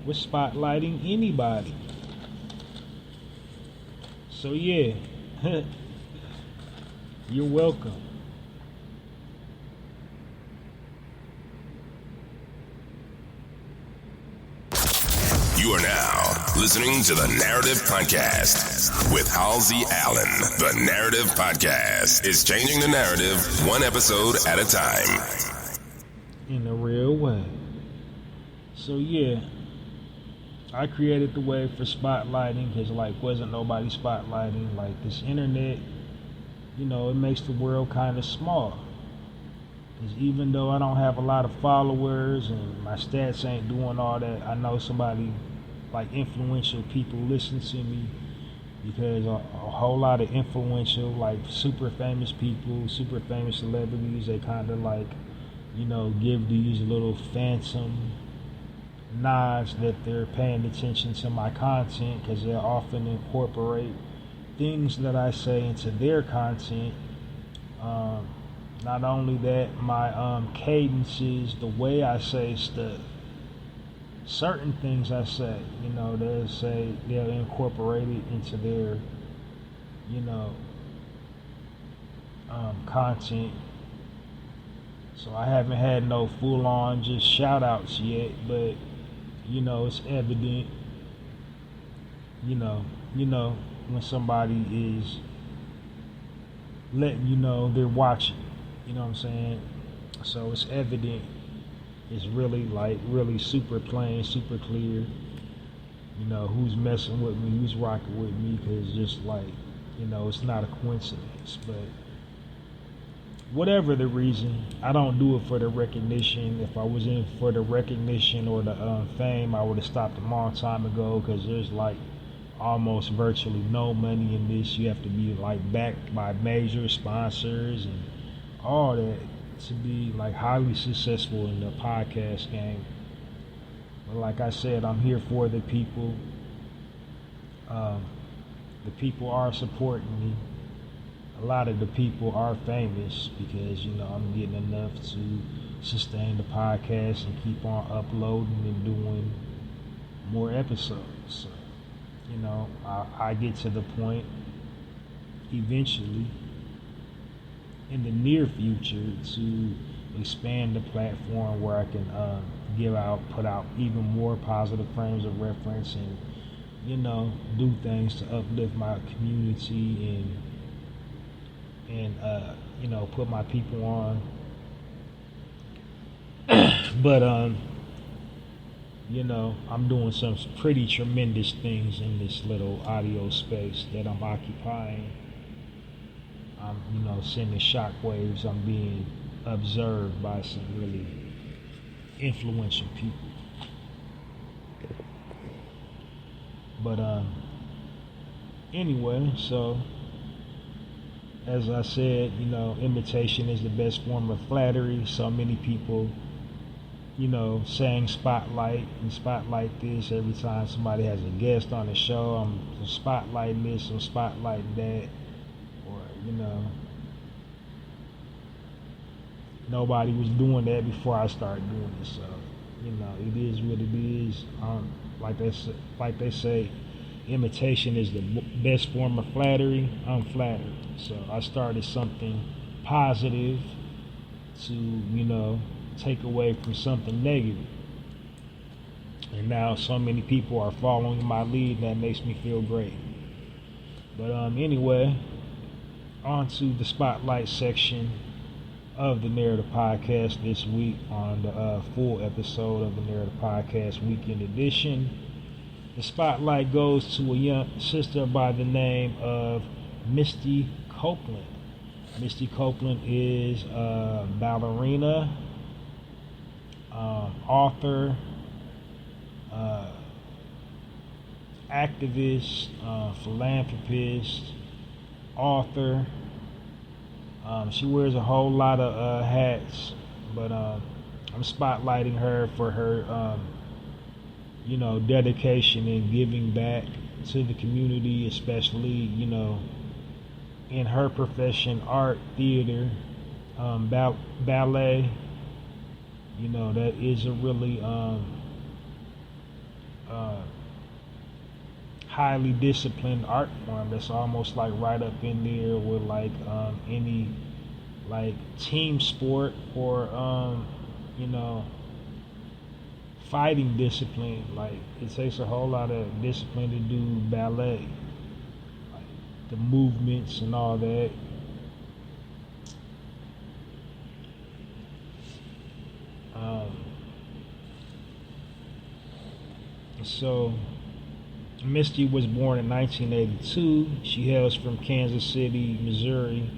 was spotlighting anybody. So yeah, you're welcome. You are now listening to the Narrative Podcast with Halsey Allen. The Narrative Podcast is changing the narrative one episode at a time. In a real way. So yeah, I created the way for spotlighting because wasn't nobody spotlighting. This internet, it makes the world kind of small. Because even though I don't have a lot of followers and my stats ain't doing all that, I know somebody, influential people listen to me, because a whole lot of influential, super famous people, super famous celebrities, they kind of give these little phantom nods that they're paying attention to my content, because they'll often incorporate things that I say into their content. Not only that, my cadences, the way I say stuff, certain things I say, they'll incorporate it into their, content. So I haven't had no full-on just shout-outs yet, but, it's evident, when somebody is letting you know they're watching. You know what I'm saying? So it's evident. It's really really super plain, super clear. Who's messing with me, who's rocking with me, because just it's not a coincidence. But whatever the reason, I don't do it for the recognition. If I was in for the recognition or the fame, I would have stopped a long time ago, because there's almost virtually no money in this. You have to be backed by major sponsors and all that to be highly successful in the podcast game. But like I said, I'm here for the people. The people are supporting me. A lot of the people are famous because I'm getting enough to sustain the podcast and keep on uploading and doing more episodes. So, I get to the point eventually in the near future to expand the platform where I can put out even more positive frames of reference and do things to uplift my community and put my people on. But I'm doing some pretty tremendous things in this little audio space that I'm occupying. I'm, sending shockwaves. I'm being observed by some really influential people. But anyway, so as I said, imitation is the best form of flattery. So many people, saying spotlight and spotlight this every time somebody has a guest on the show. I'm spotlighting this, I'm spotlighting that. Nobody was doing that before I started doing it, so it is what it is. Like they say, imitation is the best form of flattery. I'm flattered, so I started something positive to take away from something negative, and now so many people are following my lead. That makes me feel great. But anyway, on to the spotlight section of the Narrative Podcast this week on the full episode of the Narrative Podcast Weekend Edition. The spotlight goes to a young sister by the name of Misty Copeland. Misty Copeland is a ballerina, author, activist, philanthropist, author. She wears a whole lot of hats, but I'm spotlighting her for her, dedication and giving back to the community, especially, in her profession, art, theater, ballet, That is a really highly disciplined art form that's almost like right up in there with like any like team sport or you know fighting discipline. Like it takes a whole lot of discipline to do ballet, like the movements and all that. So Misty was born in 1982. She hails from Kansas City, Missouri.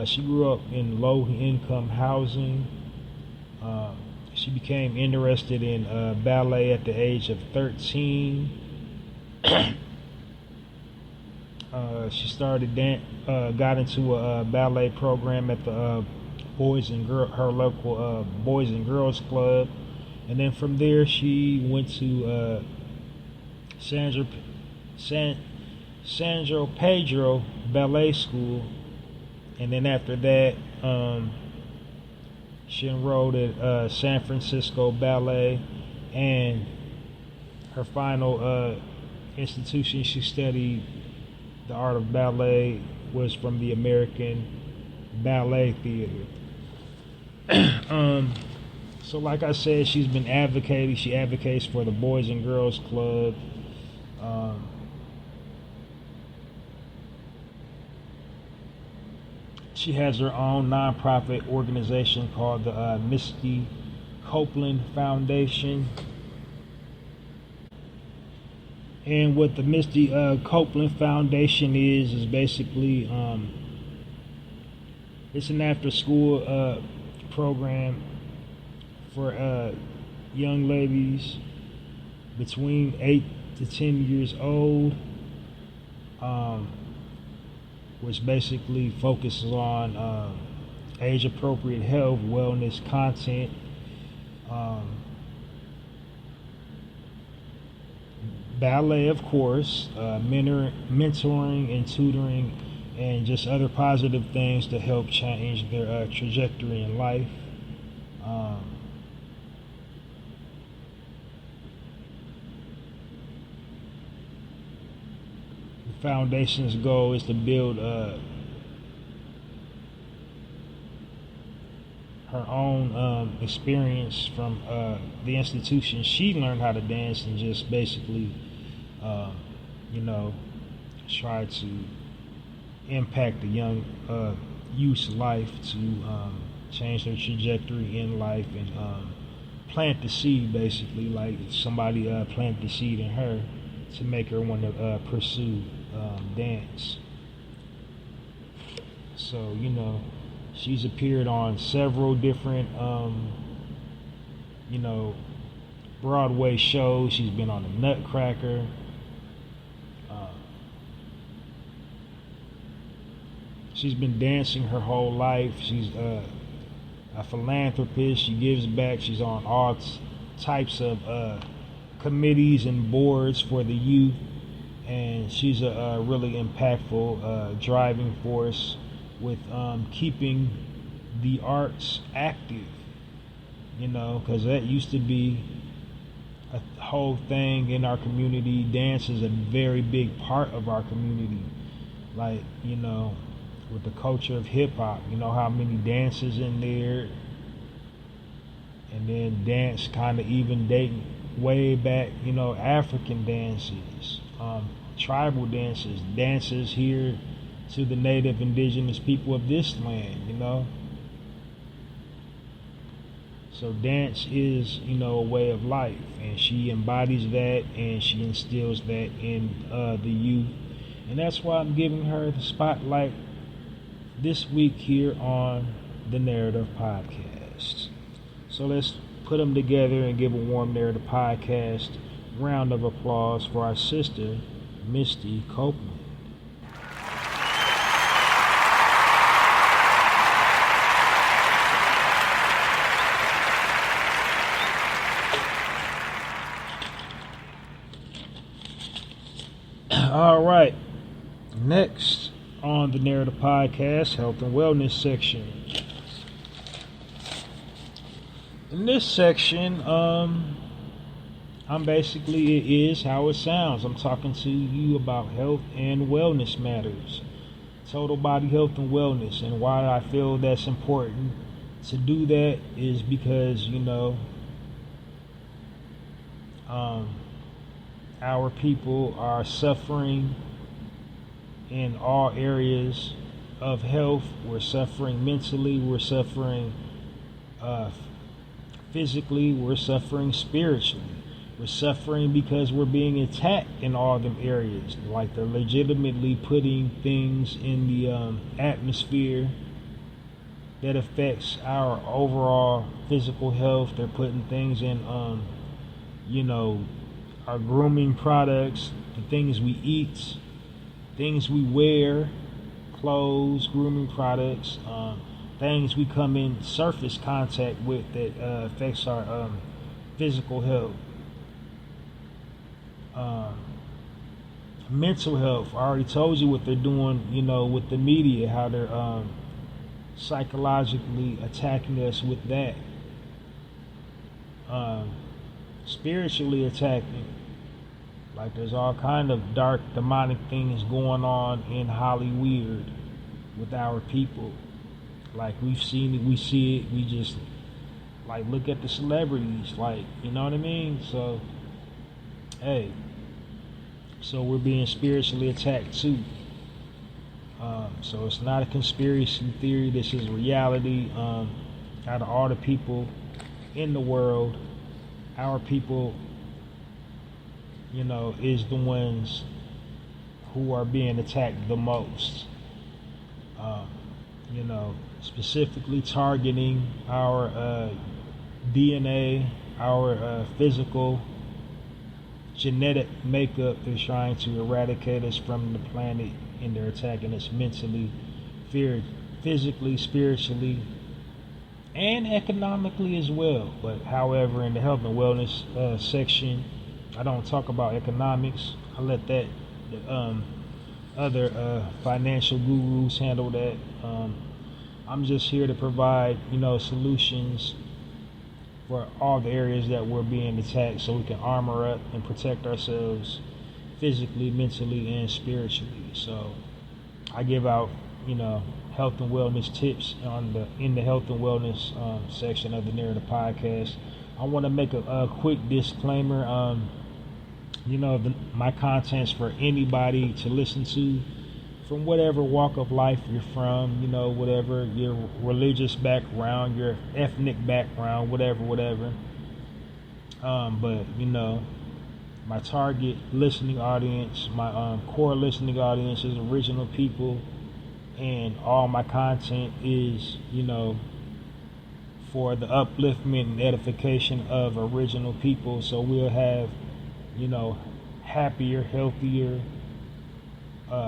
She grew up in low-income housing. She became interested in ballet at the age of 13. She got into a ballet program at the her local Boys and Girls Club, and then from there she went to Sandro Pedro Ballet School, and then after that, she enrolled at San Francisco Ballet, and her final institution she studied the art of ballet was from the American Ballet Theater. So like I said, she's been advocating. She advocates for the Boys and Girls Club. She has her own nonprofit organization called the Misty Copeland Foundation. And what the Misty Copeland Foundation is basically it's an after-school program for young ladies between 8 to 10 years old, which basically focuses on age-appropriate health, wellness content, ballet, of course, mentoring and tutoring, and just other positive things to help change their trajectory in life. The foundation's goal is to build her own experience from the institution. She learned how to dance and just basically try to impact the young youth's life to change their trajectory in life and plant the seed, basically, like somebody planted the seed in her to make her want to pursue dance. So she's appeared on several different Broadway shows. She's been on the Nutcracker. She's been dancing her whole life. She's a philanthropist. She gives back. She's on all types of committees and boards for the youth, and she's a really impactful driving force with keeping the arts active, because that used to be a whole thing in our community. Dance is a very big part of our community, like with the culture of hip-hop, how many dances in there, and then dance kind of even dating way back, African dances, tribal dances here to the native indigenous people of this land, So dance is, a way of life, and she embodies that, and she instills that in the youth, and that's why I'm giving her the spotlight this week here on the Narrative Podcast. So let's put them together and give a warm Narrative Podcast round of applause for our sister, Misty Copeland. All right, next on the Narrative Podcast, health and wellness section. In this section, I'm basically, it is how it sounds. I'm talking to you about health and wellness matters, total body health and wellness, and why I feel that's important to do that is because, our people are suffering in all areas of health. We're suffering mentally, we're suffering physically, we're suffering spiritually. We're suffering because we're being attacked in all them areas. Like they're legitimately putting things in the atmosphere that affects our overall physical health. They're putting things in, our grooming products, the things we eat, things we wear, clothes, grooming products, things we come in surface contact with that affects our physical health. Mental health, I already told you what they're doing, with the media, how they're psychologically attacking us with that. Spiritually attacking, like there's all kind of dark demonic things going on in Hollywood with our people. Like we've seen it, we see it, we just like look at the celebrities, like, you know what I mean? So hey, so we're being spiritually attacked too. So it's not a conspiracy theory, this is reality. Out of all the people in the world, our people, is the ones who are being attacked the most. Specifically targeting our DNA, our physical, genetic makeup. They're trying to eradicate us from the planet, and they're attacking us mentally, physically, spiritually, and economically as well. But however, in the health and wellness section, I don't talk about economics. I let that other financial gurus handle that. I'm just here to provide, solutions for all the areas that we're being attacked, so we can armor up and protect ourselves physically, mentally, and spiritually. So I give out, health and wellness tips in the health and wellness section of the Narrator podcast. I want to make a quick disclaimer. My content's for anybody to listen to, from whatever walk of life you're from, whatever your religious background, your ethnic background, whatever. But my target listening audience, my core listening audience is original people, and all my content is, for the upliftment and edification of original people, so we'll have, happier, healthier,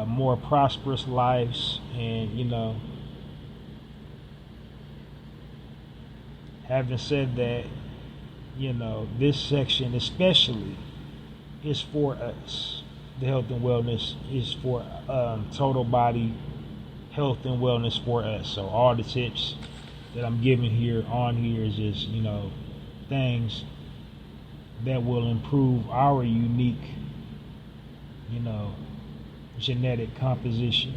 more prosperous lives. And having said that, this section especially is for us. The health and wellness is for total body health and wellness for us. So all the tips that I'm giving here is just, things that will improve our unique, genetic composition.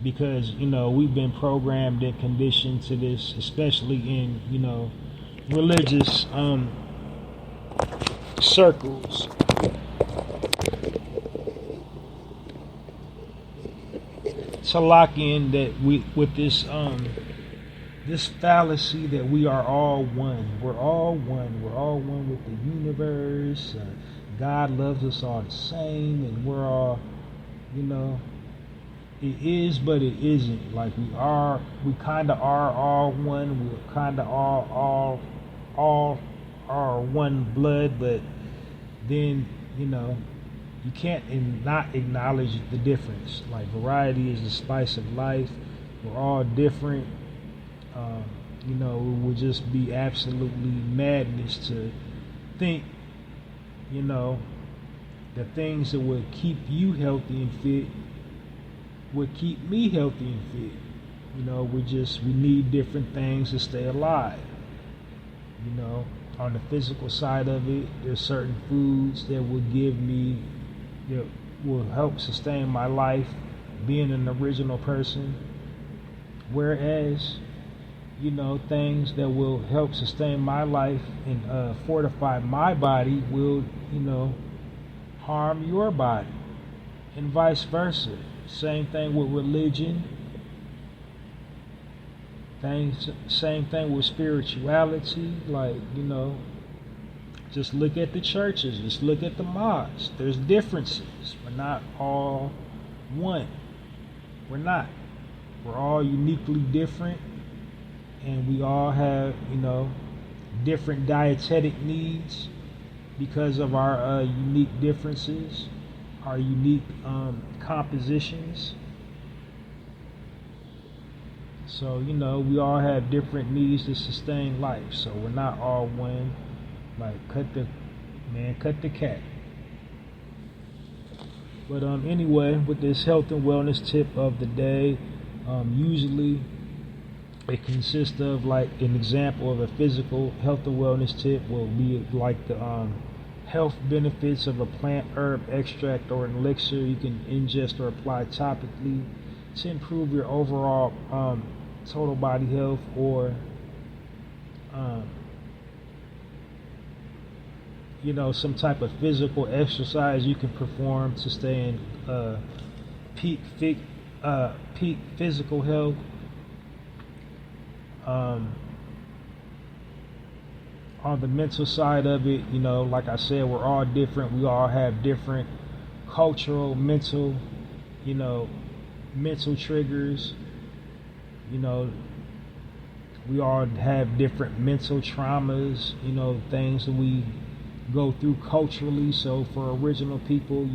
Because, we've been programmed and conditioned to this, especially in, religious circles. To lock in that with this fallacy that we are all one. We're all one. We're all one with the universe. God loves us all the same, and we're all, it is, but it isn't. Like we kind of are all one. We're kind of all are one blood, but then, you can't not acknowledge the difference. Like variety is the spice of life. We're all different. It would just be absolutely madness to think, the things that would keep you healthy and fit would keep me healthy and fit. We need different things to stay alive. On the physical side of it, there's certain foods that will help sustain my life, being an original person. Whereas, things that will help sustain my life and fortify my body will, harm your body, and vice versa. Same thing with religion. Same thing with spirituality. Just look at the churches. Just look at the mosques. There's differences. We're not all one. We're not. We're all uniquely different, and we all have, different dietetic needs because of our unique differences, our unique compositions. So, we all have different needs to sustain life. So we're not all one. Cut the cat. But anyway, with this health and wellness tip of the day, usually it consists of an example of a physical health and wellness tip will be the health benefits of a plant, herb, extract, or an elixir you can ingest or apply topically to improve your overall total body health, or some type of physical exercise you can perform to stay in peak physical health. On the mental side of it, like I said, we're all different. We all have different cultural, mental triggers. We all have different mental traumas, things that we go through culturally. So for original people,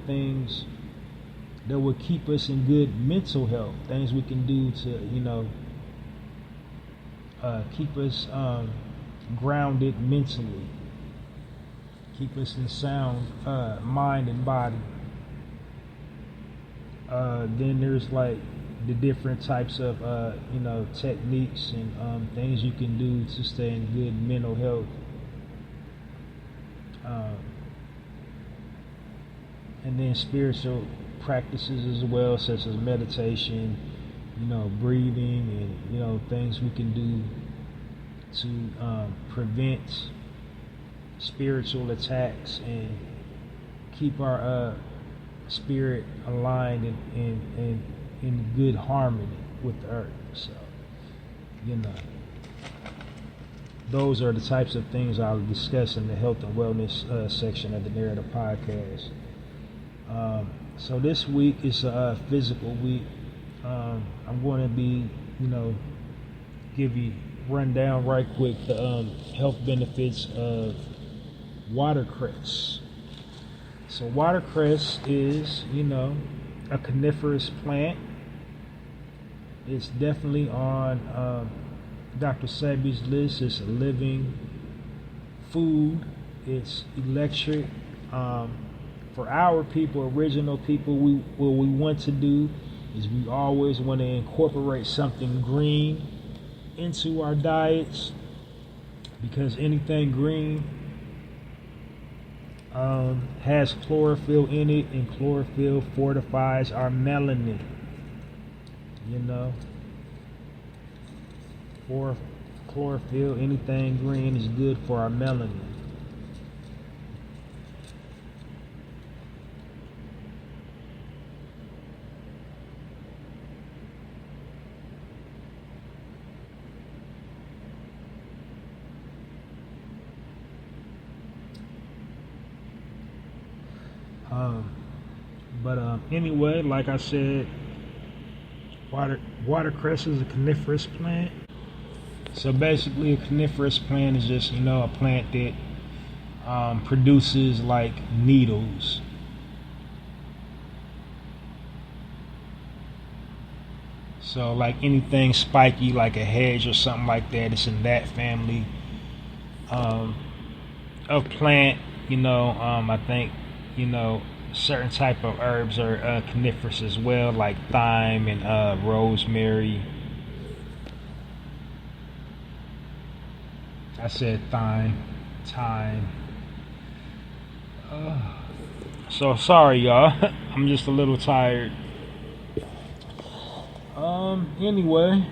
things that would keep us in good mental health, things we can do to, keep us grounded mentally, keep us in sound mind and body. Then there's the different types of techniques and things you can do to stay in good mental health. And then spiritual practices as well, such as meditation, breathing, and things we can do to prevent spiritual attacks and keep our spirit aligned and in good harmony with the earth. So, those are the types of things I'll discuss in the health and wellness section of the Narrator podcast. So this week is a physical week. I'm going to be, give you rundown right quick the health benefits of watercress. So watercress is, a coniferous plant. It's definitely on Dr. Sebi's list. It's a living food. It's electric. For our people, original people, what we want to do is we always want to incorporate something green into our diets, because anything green has chlorophyll in it, and chlorophyll fortifies our melanin. For chlorophyll, anything green is good for our melanin. Anyway, like I said, watercress is a coniferous plant. So basically, a coniferous plant is just, a plant that produces needles. So anything spiky, like a hedge or something like that, it's in that family of plant. I think, certain type of herbs are coniferous as well, like thyme and rosemary, I said time. So sorry, y'all. I'm just a little tired. Anyway,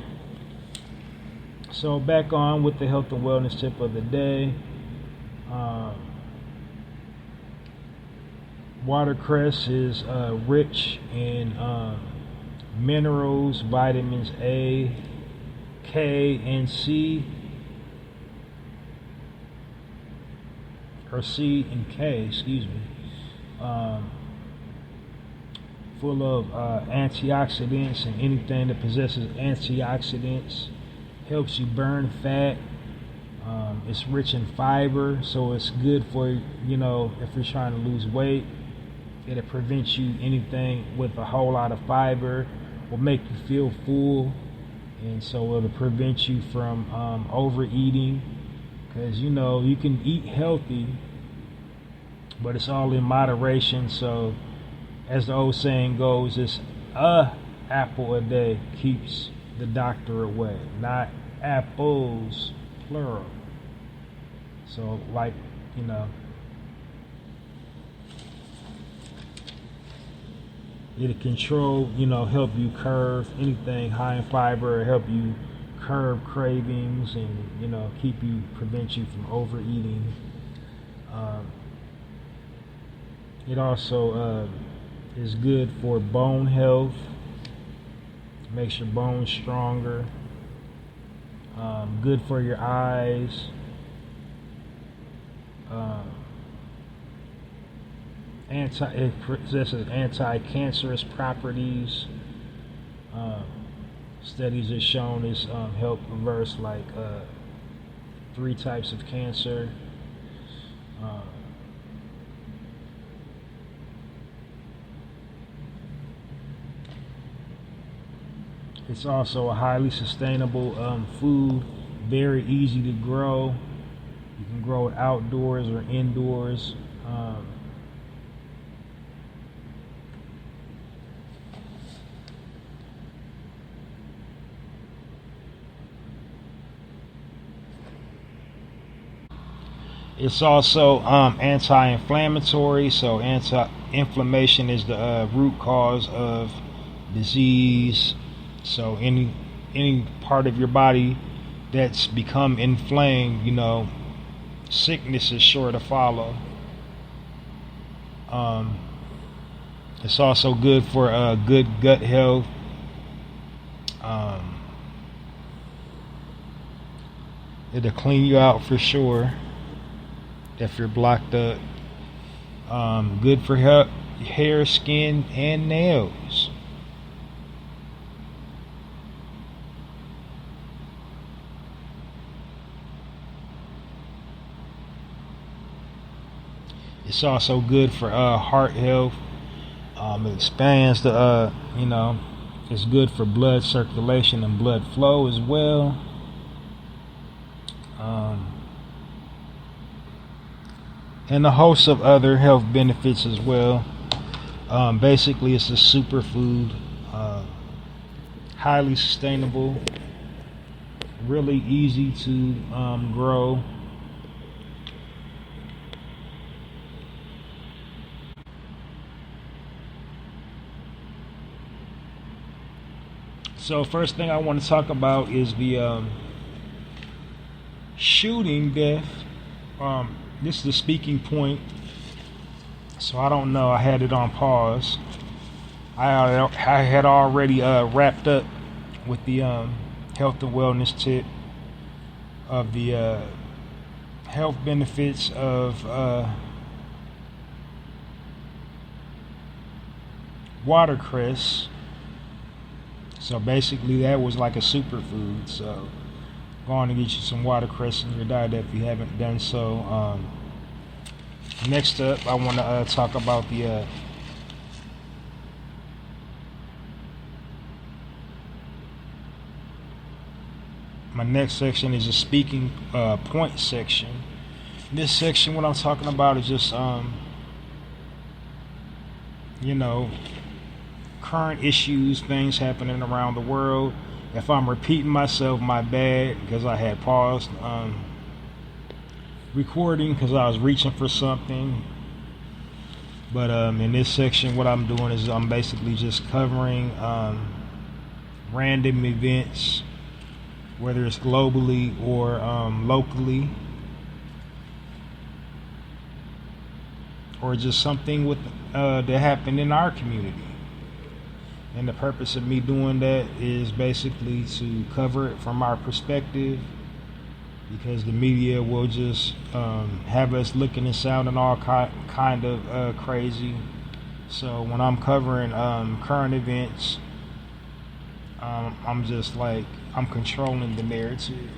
so back on with the health and wellness tip of the day. Watercress is rich in minerals, vitamins A, K, and C, or C and K, excuse me. Full of antioxidants, and anything that possesses antioxidants helps you burn fat. It's rich in fiber, so it's good for, if you're trying to lose weight. It'll prevent you anything with a whole lot of fiber, will make you feel full, and so it'll prevent you from overeating, because you can eat healthy, but it's all in moderation. So as the old saying goes, it's a apple a day keeps the doctor away, not apples plural. So it'll control, help you curb anything high in fiber, help you curb cravings, and prevent you from overeating. It also is good for bone health, makes your bones stronger. Good for your eyes. It possesses anti-cancerous properties. Studies have shown it's help reverse 3 types of cancer. It's also a highly sustainable food, very easy to grow. You can grow it outdoors or indoors. It's also anti-inflammatory, so anti-inflammation is the root cause of disease. So any part of your body that's become inflamed, sickness is sure to follow. It's also good for good gut health. It'll clean you out for sure if you're blocked up. Good for hair, skin, and nails. It's also good for heart health. It expands the, it's good for blood circulation and blood flow as well. And a host of other health benefits as well. Basically, it's a superfood, highly sustainable, really easy to grow. So first thing I want to talk about is the shooting death. This is the speaking point. So I don't know. I had it on pause. I had already wrapped up with the health and wellness tip of the health benefits of watercress. So basically that was like a superfood. So go on and get you some watercress in your diet if you haven't done so. Next up, I want to talk about the my next section is a speaking point section. This section, what I'm talking about is just current issues, things happening around the world. If I'm repeating myself, my bad, because I had paused. recording because I was reaching for something. But in this section, what I'm doing is I'm basically just covering random events, whether it's globally or locally, or just something with that happened in our community. And the purpose of me doing that is basically to cover it from our perspective, because the media will just have us looking and sounding all kind of crazy. So when I'm covering current events, I'm just like, I'm controlling the narrative.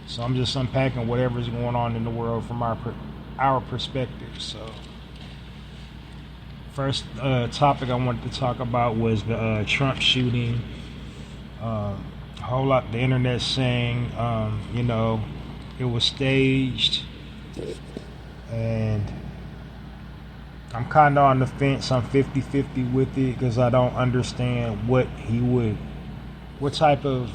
So I'm just unpacking whatever's going on in the world from our perspective. So first topic I wanted to talk about was the Trump shooting. A whole lot the internet saying, it was staged, and I'm kind of on the fence. I'm 50-50 with it because I don't understand what type of,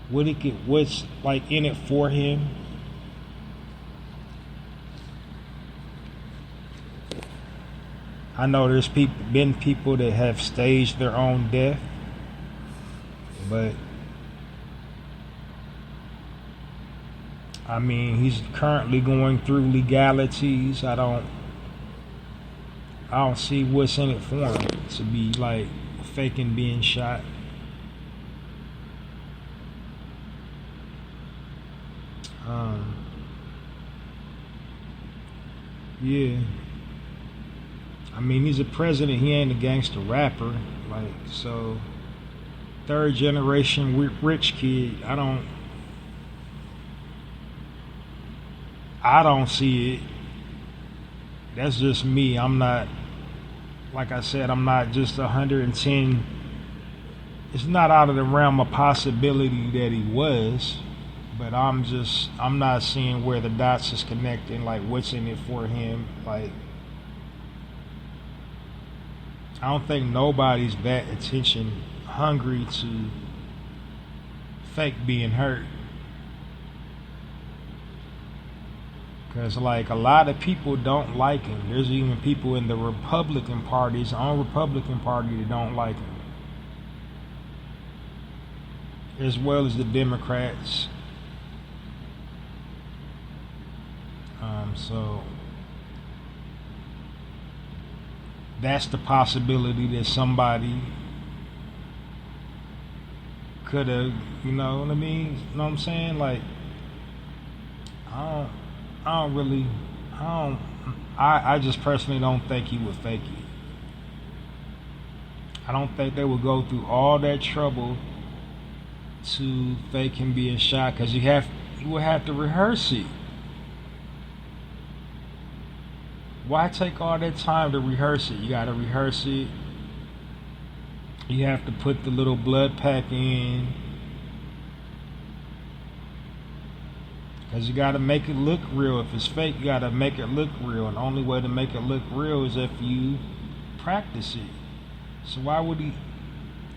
what's like in it for him. I know there's been people that have staged their own death, but I mean, he's currently going through legalities. I don't see what's in it for him to be like faking being shot. Yeah. I mean, he's a president. He ain't a gangster rapper. Like, so, third generation rich kid. I don't see it. That's just me. I'm not, like I said, I'm not just 110. It's not out of the realm of possibility that he was, but I'm not seeing where the dots is connecting, like what's in it for him. Like, I don't think nobody's that attention hungry to fake being hurt. Because, like, a lot of people don't like him. There's even people in the Republican Party, his own Republican Party, that don't like him. As well as the Democrats. So, that's the possibility that somebody could have, you know what I mean? You know what I'm saying? Like, I just personally don't think he would fake it. I don't think they would go through all that trouble to fake him being shot, because you would have to rehearse it. Why take all that time to rehearse it? You gotta rehearse it. You have to put the little blood pack in, because you gotta make it look real. If it's fake, you gotta make it look real. And the only way to make it look real is if you practice it. So why would he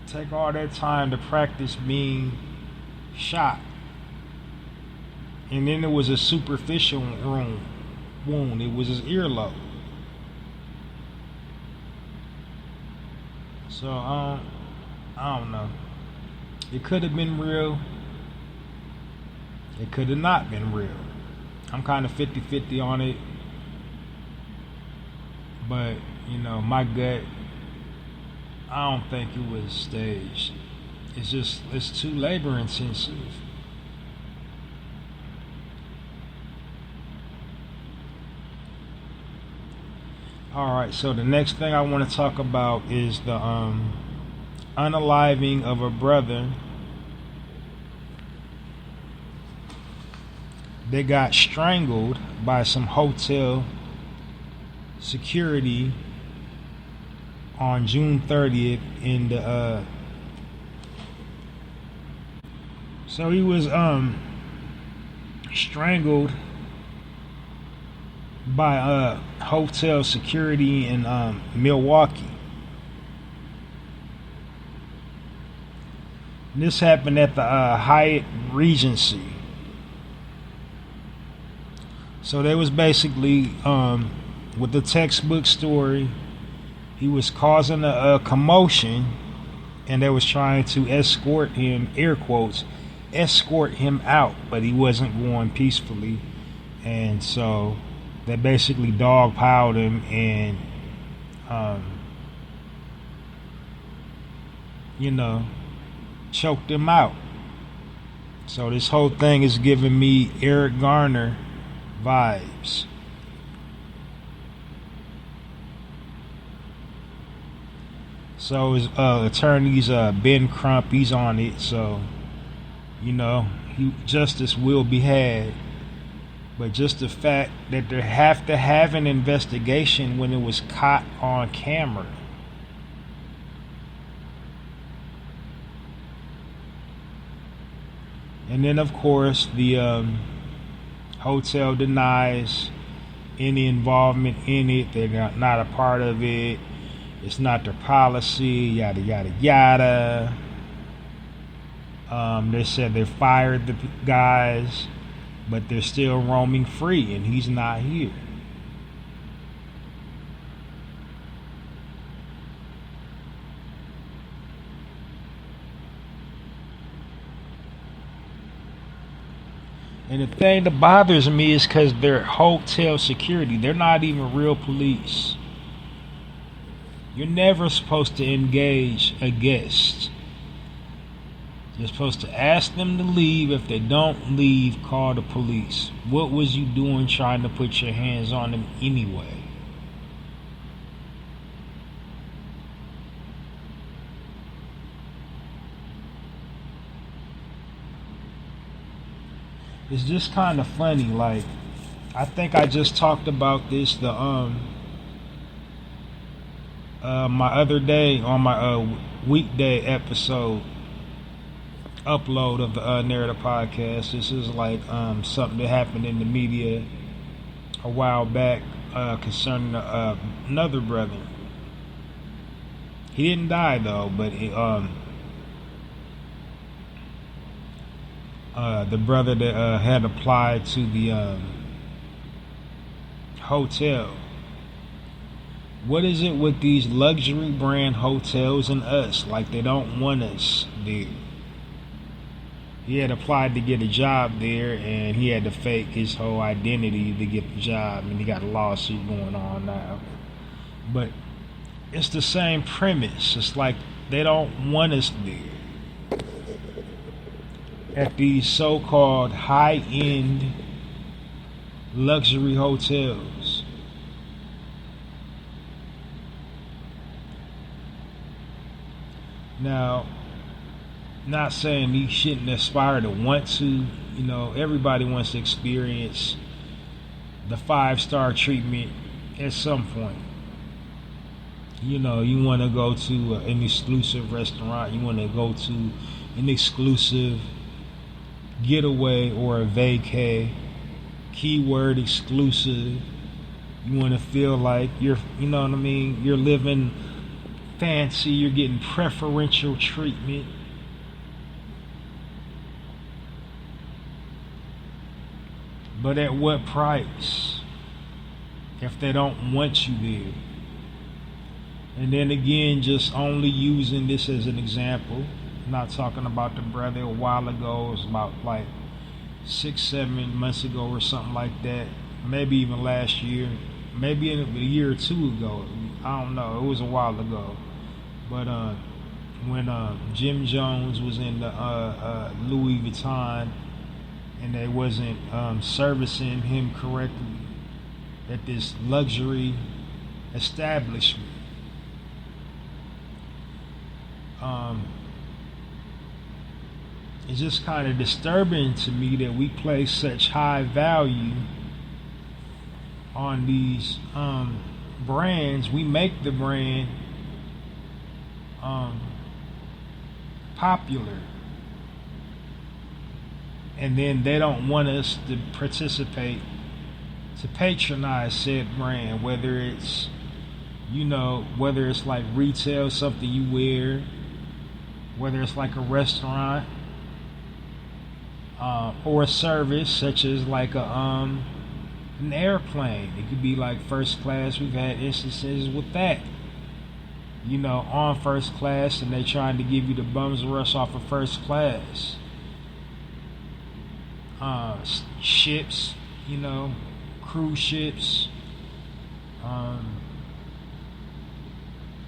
take all that time to practice being shot? And then it was a superficial wound. It was his earlobe. So I don't know. It could have been real. It could have not been real. I'm kind of 50-50 on it. But, my gut, I don't think it was staged. It's too labor intensive. Alright, so the next thing I want to talk about is the unaliving of a brother that got strangled by some hotel security on June 30th in the so he was strangled by hotel security in Milwaukee. This happened at the Hyatt Regency. So they was basically with the textbook story. He was causing a commotion, and they was trying to escort him, air quotes, escort him out, but he wasn't going peacefully, and so they basically dogpiled him and choked him out. So this whole thing is giving me Eric Garner vibes. So his attorneys, Ben Crump, he's on it. So, justice will be had. But just the fact that they have to have an investigation when it was caught on camera. And then, of course, the hotel denies any involvement in it. They're not a part of it. It's not their policy, yada, yada, yada. They said they fired the guys, but they're still roaming free, and he's not here. And the thing that bothers me is because they're hotel security. They're not even real police. You're never supposed to engage a guest. You're supposed to ask them to leave. If they don't leave, call the police. What was you doing trying to put your hands on them anyway? It's just kind of funny. Like, I think I just talked about this my other day on my weekday episode upload of the Narrator podcast. This is like something that happened in the media a while back concerning another brother. He didn't die though, but the brother that had applied to the hotel. What is it with these luxury brand hotels and us? Like, they don't want us there. He had applied to get a job there, and he had to fake his whole identity to get the job, and he got a lawsuit going on now. But it's the same premise. It's like they don't want us there. At these so-called high-end luxury hotels. Now, not saying you shouldn't aspire to want to, everybody wants to experience the 5-star treatment at some point. You want to go to an exclusive restaurant, you want to go to an exclusive getaway or a vacay, keyword exclusive. You want to feel like you're living fancy, you're getting preferential treatment. But at what price? If they don't want you there. And then again, just only using this as an example, not talking about the brother a while ago. It was about like 6-7 months ago or something like that. Maybe even last year. Maybe a year or two ago. I don't know. It was a while ago. But when Jim Jones was in the Louis Vuitton and they wasn't servicing him correctly at this luxury establishment, it's just kind of disturbing to me that we place such high value on these brands. We make the brand popular, and then they don't want us to participate, to patronize said brand, whether it's like retail, something you wear, whether it's like a restaurant, or a service such as like a an airplane. It could be like first class. We've had instances with that. On first class, and they trying to give you the bums rush off of first class. Ships, cruise ships,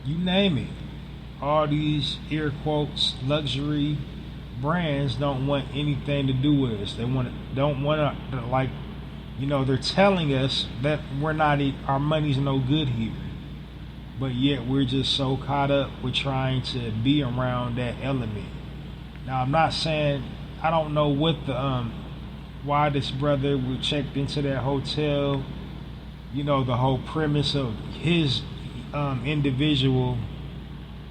you name it. All these air quotes luxury brands don't want anything to do with us. They don't want to they're telling us that our money's no good here. But yet we're just so caught up with trying to be around that element. Now I'm not saying I don't know what why this brother checked into that hotel. The whole premise of his individual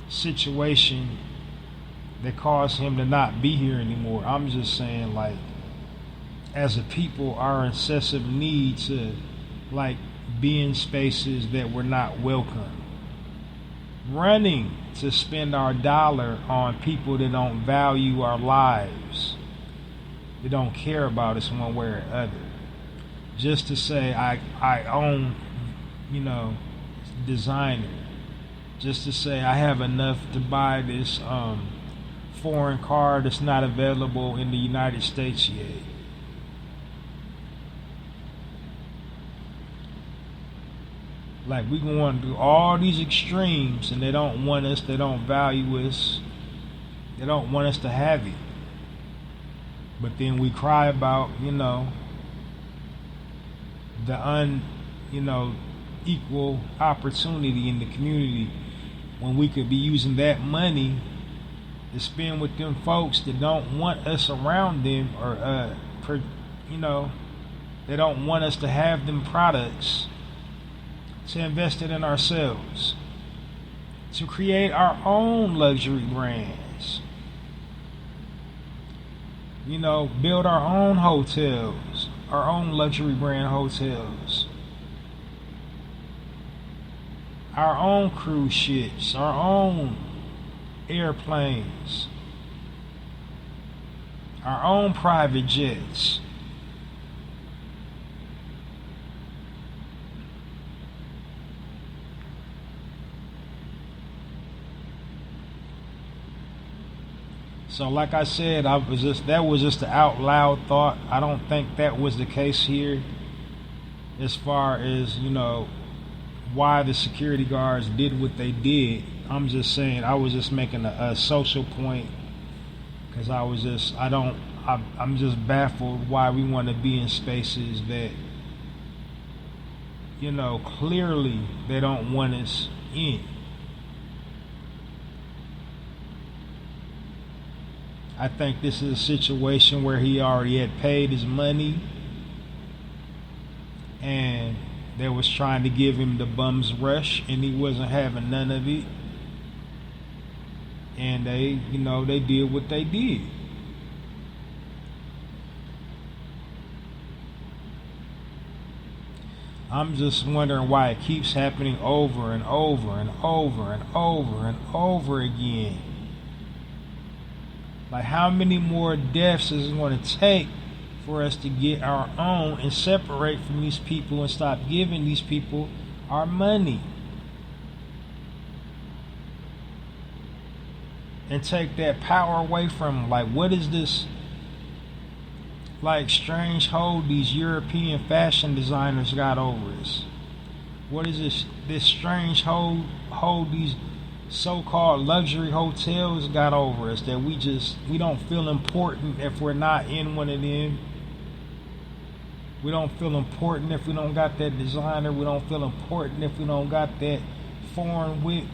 situation that caused him to not be here anymore. I'm just saying, as a people, our incessant need to be in spaces that we're not welcome. Running to spend our dollar on people that don't value our lives. They don't care about us one way or other. Just to say I own, designer. Just to say I have enough to buy this foreign car that's not available in the United States yet. We going to do all these extremes, and they don't want us, they don't value us, they don't want us to have it. But then we cry about, the equal opportunity in the community, when we could be using that money to spend with them folks that don't want us around them, or they don't want us to have them products, to invest it in ourselves, to create our own luxury brands, build our own hotels, our own luxury brand hotels, our own cruise ships, our own airplanes, our own private jets. So like I said, that was just an out loud thought. I don't think that was the case here, as far as, why the security guards did what they did. I'm just saying, I was just making a social point, because I'm just baffled why we want to be in spaces that, clearly they don't want us in. I think this is a situation where he already had paid his money, and they was trying to give him the bum's rush, and he wasn't having none of it. And they did what they did. I'm just wondering why it keeps happening over and over and over and over and over again. How many more deaths is it going to take for us to get our own and separate from these people and stop giving these people our money? And take that power away from them. What is this strange hold these European fashion designers got over us? What is this strange hold these so-called luxury hotels got over us, that we don't feel important if we're not in one of them? We don't feel important if we don't got that designer. We don't feel important if we don't got that foreign whip.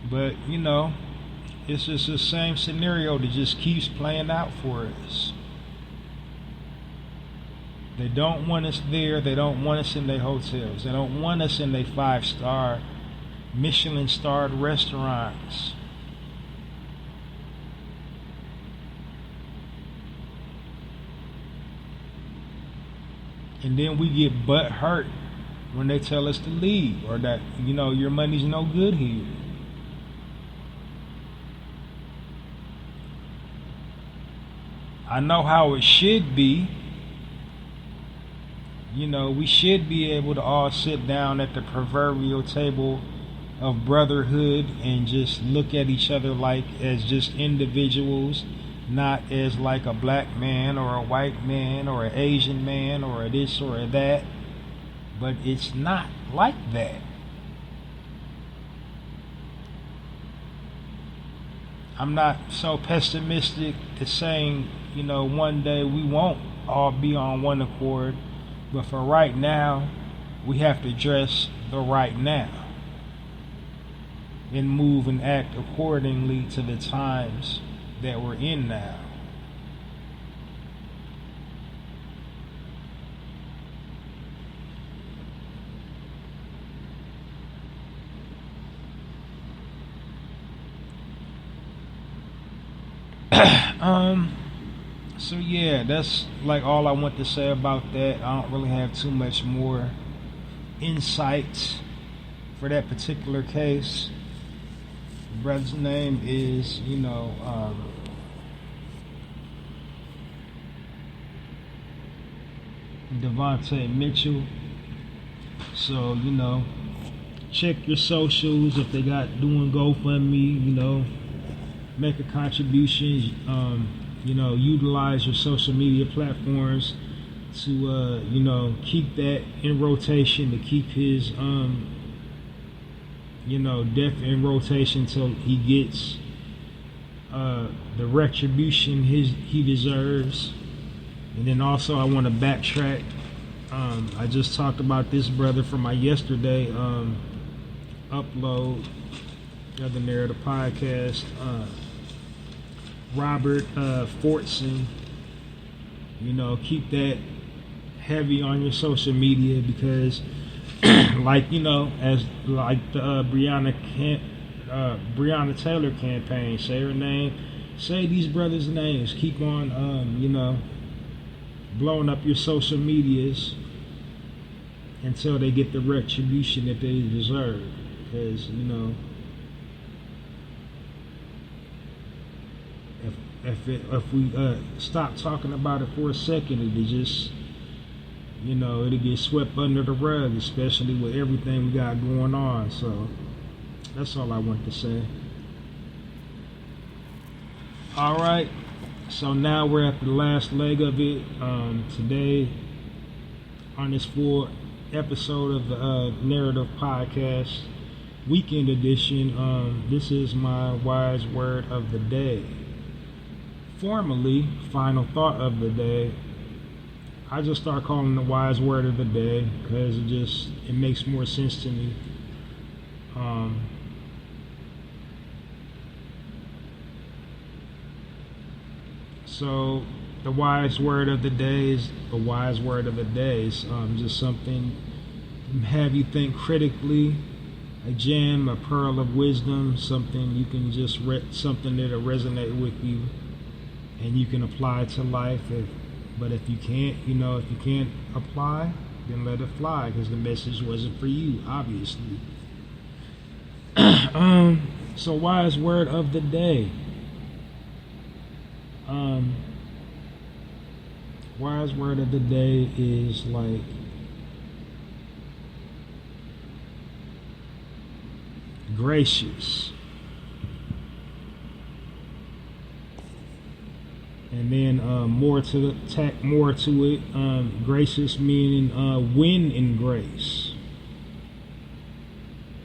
But it's just the same scenario that just keeps playing out for us. They don't want us there. They don't want us in their hotels. They don't want us in their 5-star, Michelin-starred restaurants. And then we get butt hurt when they tell us to leave, or that, your money's no good here. I know how it should be. We should be able to all sit down at the proverbial table of brotherhood and just look at each other like as just individuals, not as like a black man or a white man or an Asian man or a this or a that. But it's not like that. I'm not so pessimistic to saying, one day we won't all be on one accord. But for right now, we have to dress the right now and move and act accordingly to the times that we're in now. So yeah, that's like all I want to say about that. I don't really have too much more insight for that particular case. The brother's name is, Devontae Mitchell. So, check your socials if they got doing GoFundMe, make a contribution, utilize your social media platforms to, keep that in rotation, to keep his, death in rotation till he gets the retribution he deserves. And then also I want to backtrack. I just talked about this brother from my yesterday upload of the Narrator podcast, Robert Fortson. Keep that heavy on your social media because like as like the Breonna Taylor campaign, say her name, say these brothers' names, keep on blowing up your social medias until they get the retribution that they deserve. Because if we stop talking about it for a second, it'll just it'll get swept under the rug, especially with everything we got going on. So that's all I want to say. All right, so now we're at the last leg of it. Today, on this full episode of the Narrative Podcast, weekend edition, this is my wise word of the day. Formerly, final thought of the day. I just start calling the wise word of the day because it makes more sense to me. So the wise word of the day is the wise word of the day. It's just something have you think critically, a gem, a pearl of wisdom, something you can just something that'll resonate with you and you can apply to life. But if you can't, if you can't apply, then let it fly because the message wasn't for you, obviously. So wise word of the day. Wise word of the day is like gracious. And then more to it, gracious meaning win in grace.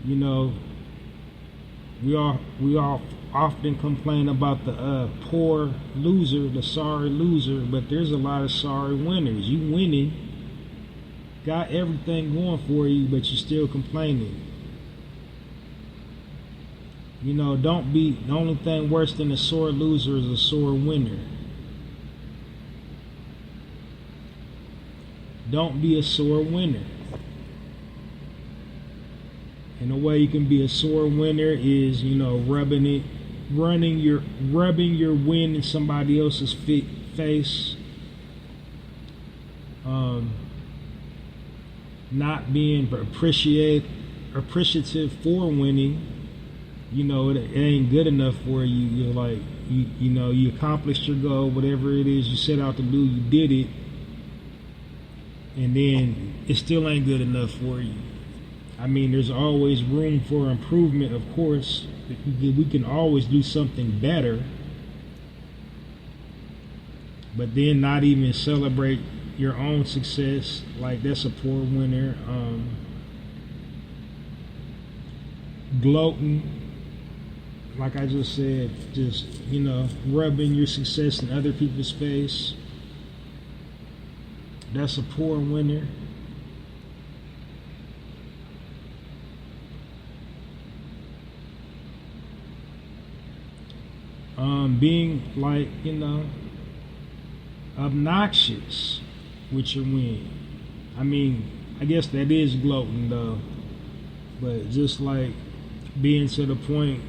We all often complain about the poor loser, the sorry loser, but there's a lot of sorry winners. You winning, got everything going for you, but you're still complaining. Don't be, the only thing worse than a sore loser is a sore winner. Don't be a sore winner. And the way you can be a sore winner is, rubbing your win in somebody else's face. not being appreciative for winning. You know, it ain't good enough for you. You're like, you know, you accomplished your goal, whatever it is you set out to do, you did it, and then it still ain't good enough for you. I mean, there's always room for improvement, of course. We can always do something better, but then not even celebrate your own success, like that's a poor winner. Gloating, like I just said, just, you know, rubbing your success in other people's face, that's a poor winner. Being, like, you know, obnoxious with your win. I mean, I guess that is gloating though, but just like being to the point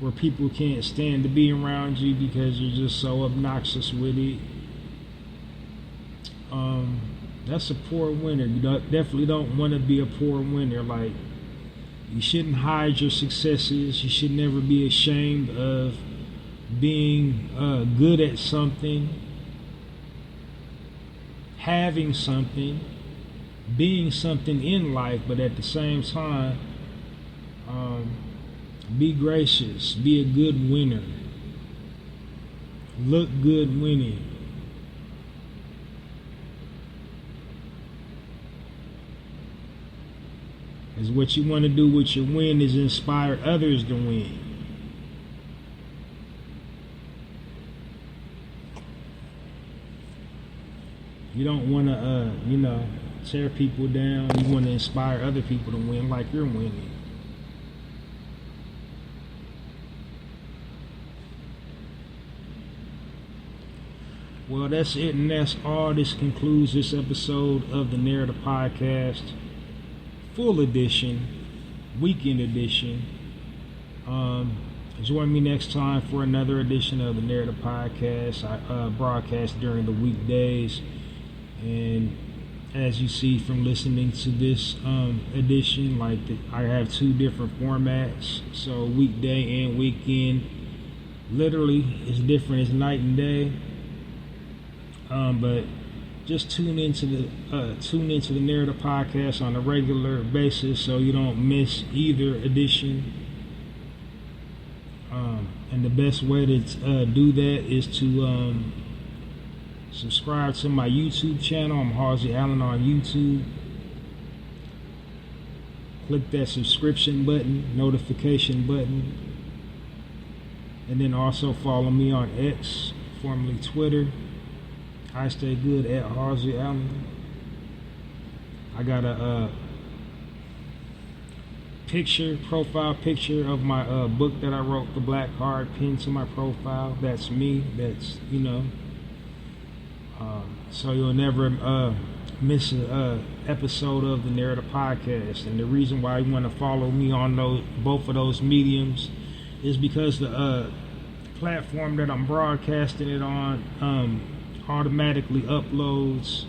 where people can't stand to be around you because you're just so obnoxious with it. That's a poor winner. You definitely don't want to be a poor winner. Like, you shouldn't hide your successes. You should never be ashamed of being good at something, having something, being something in life, but at the same time, be gracious, be a good winner, look good winning. Because what you want to do with your win is inspire others to win. You don't want to, you know, tear people down. You want to inspire other people to win like you're winning. Well, that's it, and that's all. This concludes this episode of the Narrator Podcast, full edition, weekend edition. Join me next time for another edition of the Narrator Podcast. I broadcast during the weekdays, and as you see from listening to this edition, like I have two different formats. So weekday and weekend, literally, it's different. It's night and day. But just tune into the Narrator Podcast on a regular basis so you don't miss either edition. And the best way to do that is to subscribe to my YouTube channel. I'm Halsey Allen on YouTube. Click that subscription button, notification button, and then also follow me on X, formerly Twitter. I stay good at Halsey Allen. I got a profile picture of my book that I wrote, The Black Card, pinned to my profile. That's me. That's, you know. So you'll never miss an episode of the Narrator Podcast. And the reason why you want to follow me on both of those mediums is because the platform that I'm broadcasting it on automatically uploads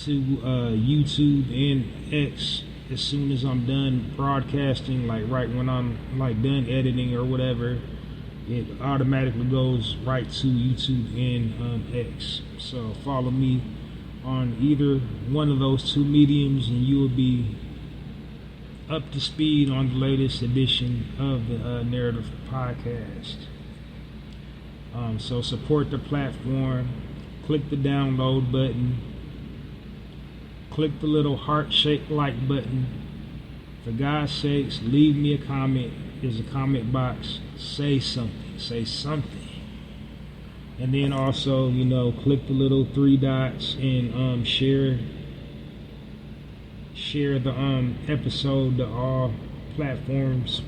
to YouTube and X as soon as I'm done broadcasting. Like right when I'm like done editing or whatever, it automatically goes right to YouTube and X. So follow me on either one of those two mediums, and you will be up to speed on the latest edition of the Narrative Podcast. So support the platform. Click the download button. Click the little heart-shaped like button. For God's sakes, leave me a comment. There's a comment box. Say something. Say something. And then also, you know, click the little three dots and share the episode to all platforms,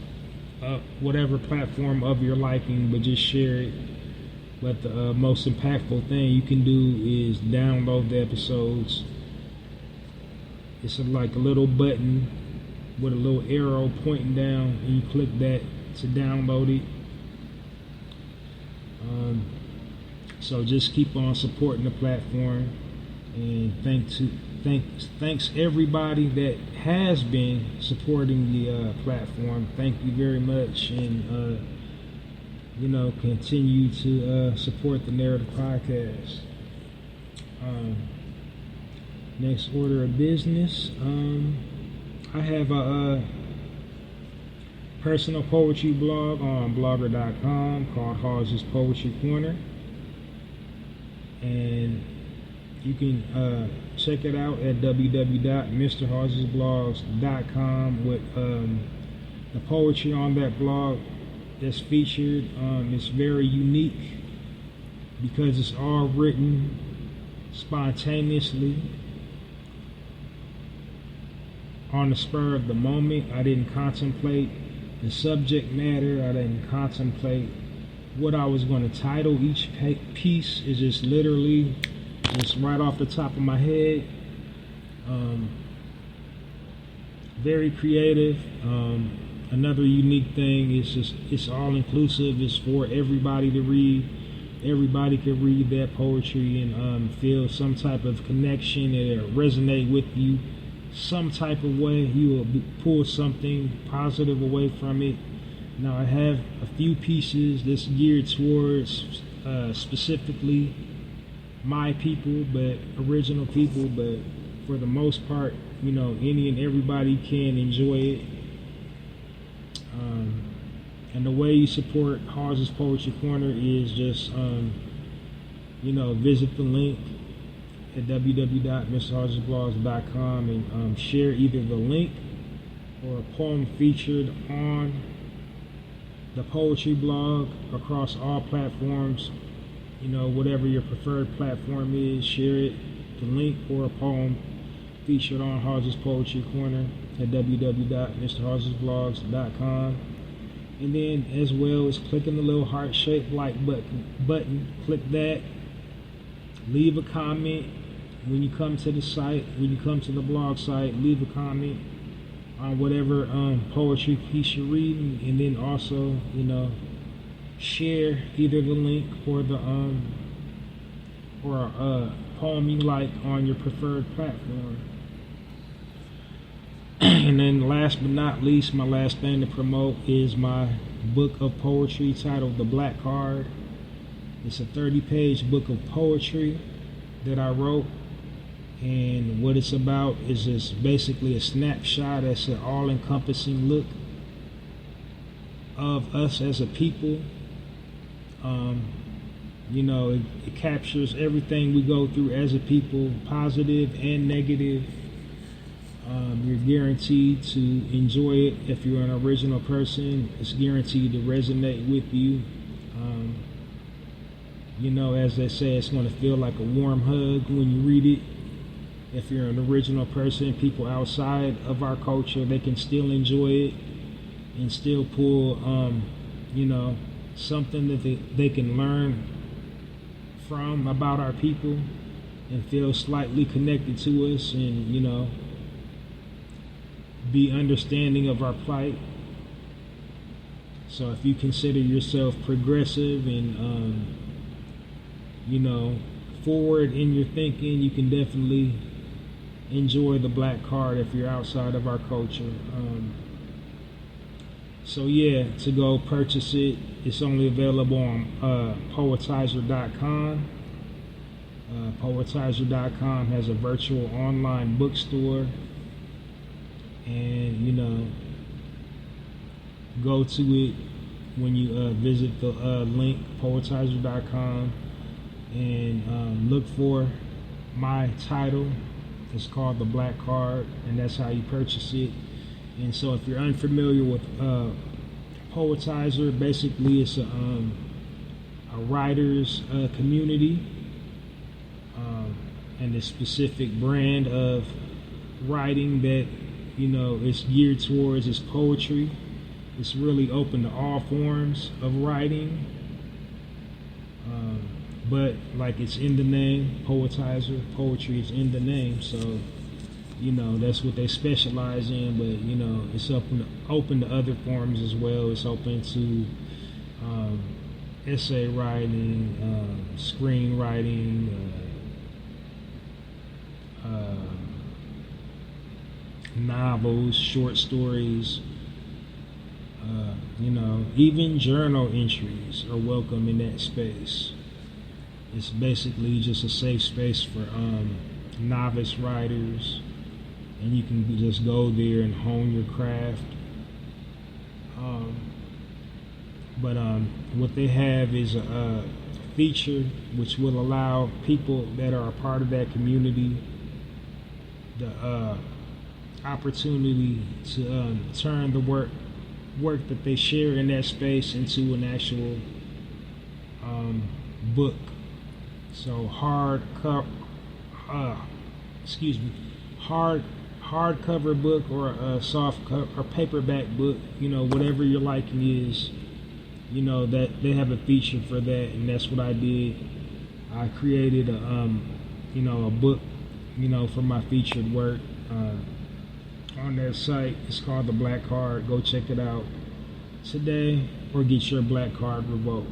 whatever platform of your liking, but just share it. But the most impactful thing you can do is download the episodes. It's like a little button with a little arrow pointing down, and you click that to download it. So just keep on supporting the platform, and thanks everybody that has been supporting the platform. Thank you very much, and continue to support the Narrative Podcast. Next order of business, I have a personal poetry blog on blogger.com called hallziespoetrycorner, and you can check it out at www.mrhallziesblogs.com with the poetry on that blog that's featured. It's very unique because it's all written spontaneously on the spur of the moment. I didn't contemplate the subject matter. I didn't contemplate what I was going to title each piece. Is just literally just right off the top of my head. Very creative. Another unique thing is just it's all inclusive. It's for everybody to read. Everybody can read that poetry and feel some type of connection. It'll resonate with you some type of way. You will pull something positive away from it. Now, I have a few pieces that's geared towards specifically my people, but original people, but for the most part, any and everybody can enjoy it. And the way you support Hallzies Poetry Corner is just visit the link at www.mrhallziesblogs.com and share either the link or a poem featured on the poetry blog across all platforms. Whatever your preferred platform is, share it, the link or a poem featured on Hallzies Poetry Corner at www.mrhallziesblogs.com. And then as well as clicking the little heart-shaped like button, click that, leave a comment. When you come to the site, when you come to the blog site, leave a comment on whatever poetry piece you're reading, and then also, share either the link or the poem you like on your preferred platform. And then last but not least, my last thing to promote is my book of poetry titled The Black Card. It's a 30-page book of poetry that I wrote, and what it's about is just basically a snapshot. It's an all-encompassing look of us as a people. It captures everything we go through as a people, positive and negative. You're guaranteed to enjoy it. If you're an original person, it's guaranteed to resonate with you. As they say, it's going to feel like a warm hug when you read it. If you're an original person, people outside of our culture, they can still enjoy it and still pull, something that they can learn from about our people and feel slightly connected to us, and, be understanding of our plight. So if you consider yourself progressive and, forward in your thinking, you can definitely enjoy the Black Card if you're outside of our culture. To go purchase it. It's only available on poetizer.com. Poetizer.com has a virtual online bookstore, and go to it when you visit the link poetizer.com and look for my title. It's called The Black Card, and that's how you purchase it. And so if you're unfamiliar with Poetizer, basically it's a writer's community, and a specific brand of writing that is geared towards is poetry. It's really open to all forms of writing, but like it's in the name, Poetizer, poetry is in the name, so that's what they specialize in. But it's open to other forms as well. It's open to essay writing, screenwriting, novels, short stories, even journal entries are welcome in that space. It's basically just a safe space for novice writers, and you can just go there and hone your craft. But what they have is a feature which will allow people that are a part of that community the opportunity to turn the work that they share in that space into an actual book. So hardcover book or a soft or paperback book, whatever your liking is, that they have a feature for that, and that's what I did. I created a book, for my featured work on that site. It's called the Black Card. Go check it out today or get your Black Card revoked.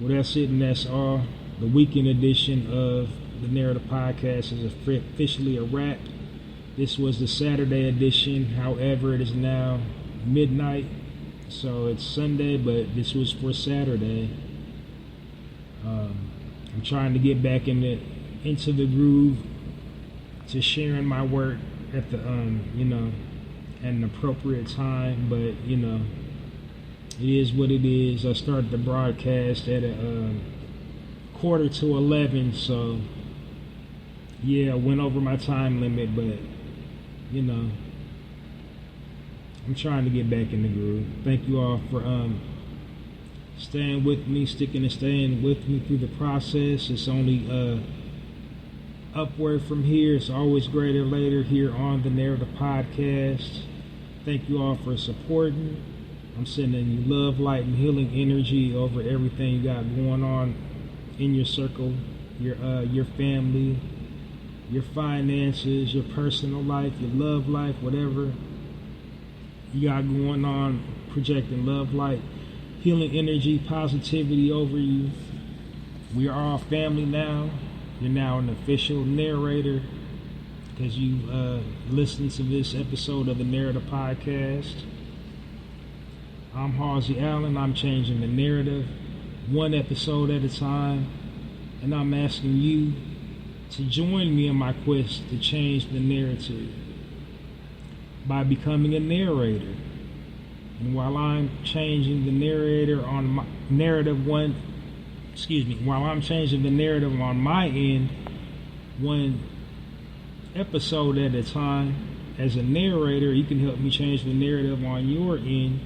Well, that's it, and that's all. The weekend edition of the Narrative Podcast is officially a wrap. This was the Saturday edition. However, it is now midnight, so it's Sunday, but this was for Saturday. I'm trying to get back into the groove to sharing my work at the at an appropriate time, but it is what it is. I started the broadcast at a 10:45, so yeah, I went over my time limit, but I'm trying to get back in the groove. Thank you all for staying with me, staying with me through the process. It's only upward from here. It's always greater later here on the Narrative Podcast. Thank you all for supporting. I'm sending you love, light, and healing energy over everything you got going on in your circle, your family, your finances, your personal life, your love life, whatever you got going on, projecting love, light, healing energy, positivity over you. We are all family now. You're now an official narrator because you listened to this episode of the Narrative Podcast. I'm Halsey Allen. I'm changing the narrative one episode at a time, and I'm asking you to join me in my quest to change the narrative by becoming a narrator. And while I'm changing the narrator on my while I'm changing the narrative on my end, one episode at a time, as a narrator, you can help me change the narrative on your end,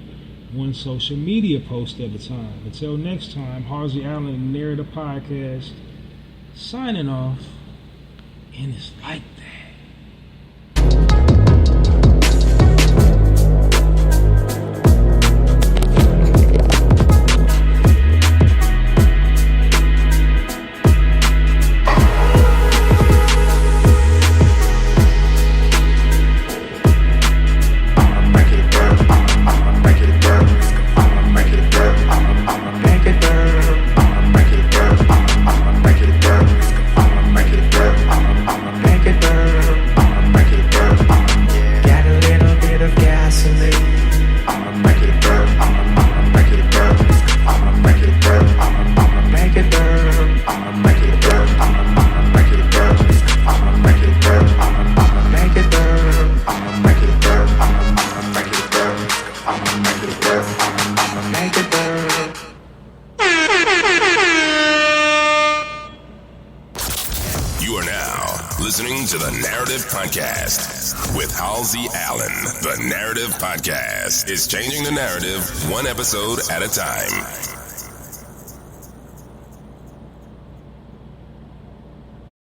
one social media post at a time. Until next time, Halsey Allen, Narrative Podcast, signing off, and it's like that. Listening to the Narrative Podcast with Halsey Allen. The Narrative Podcast is changing the narrative one episode at a time.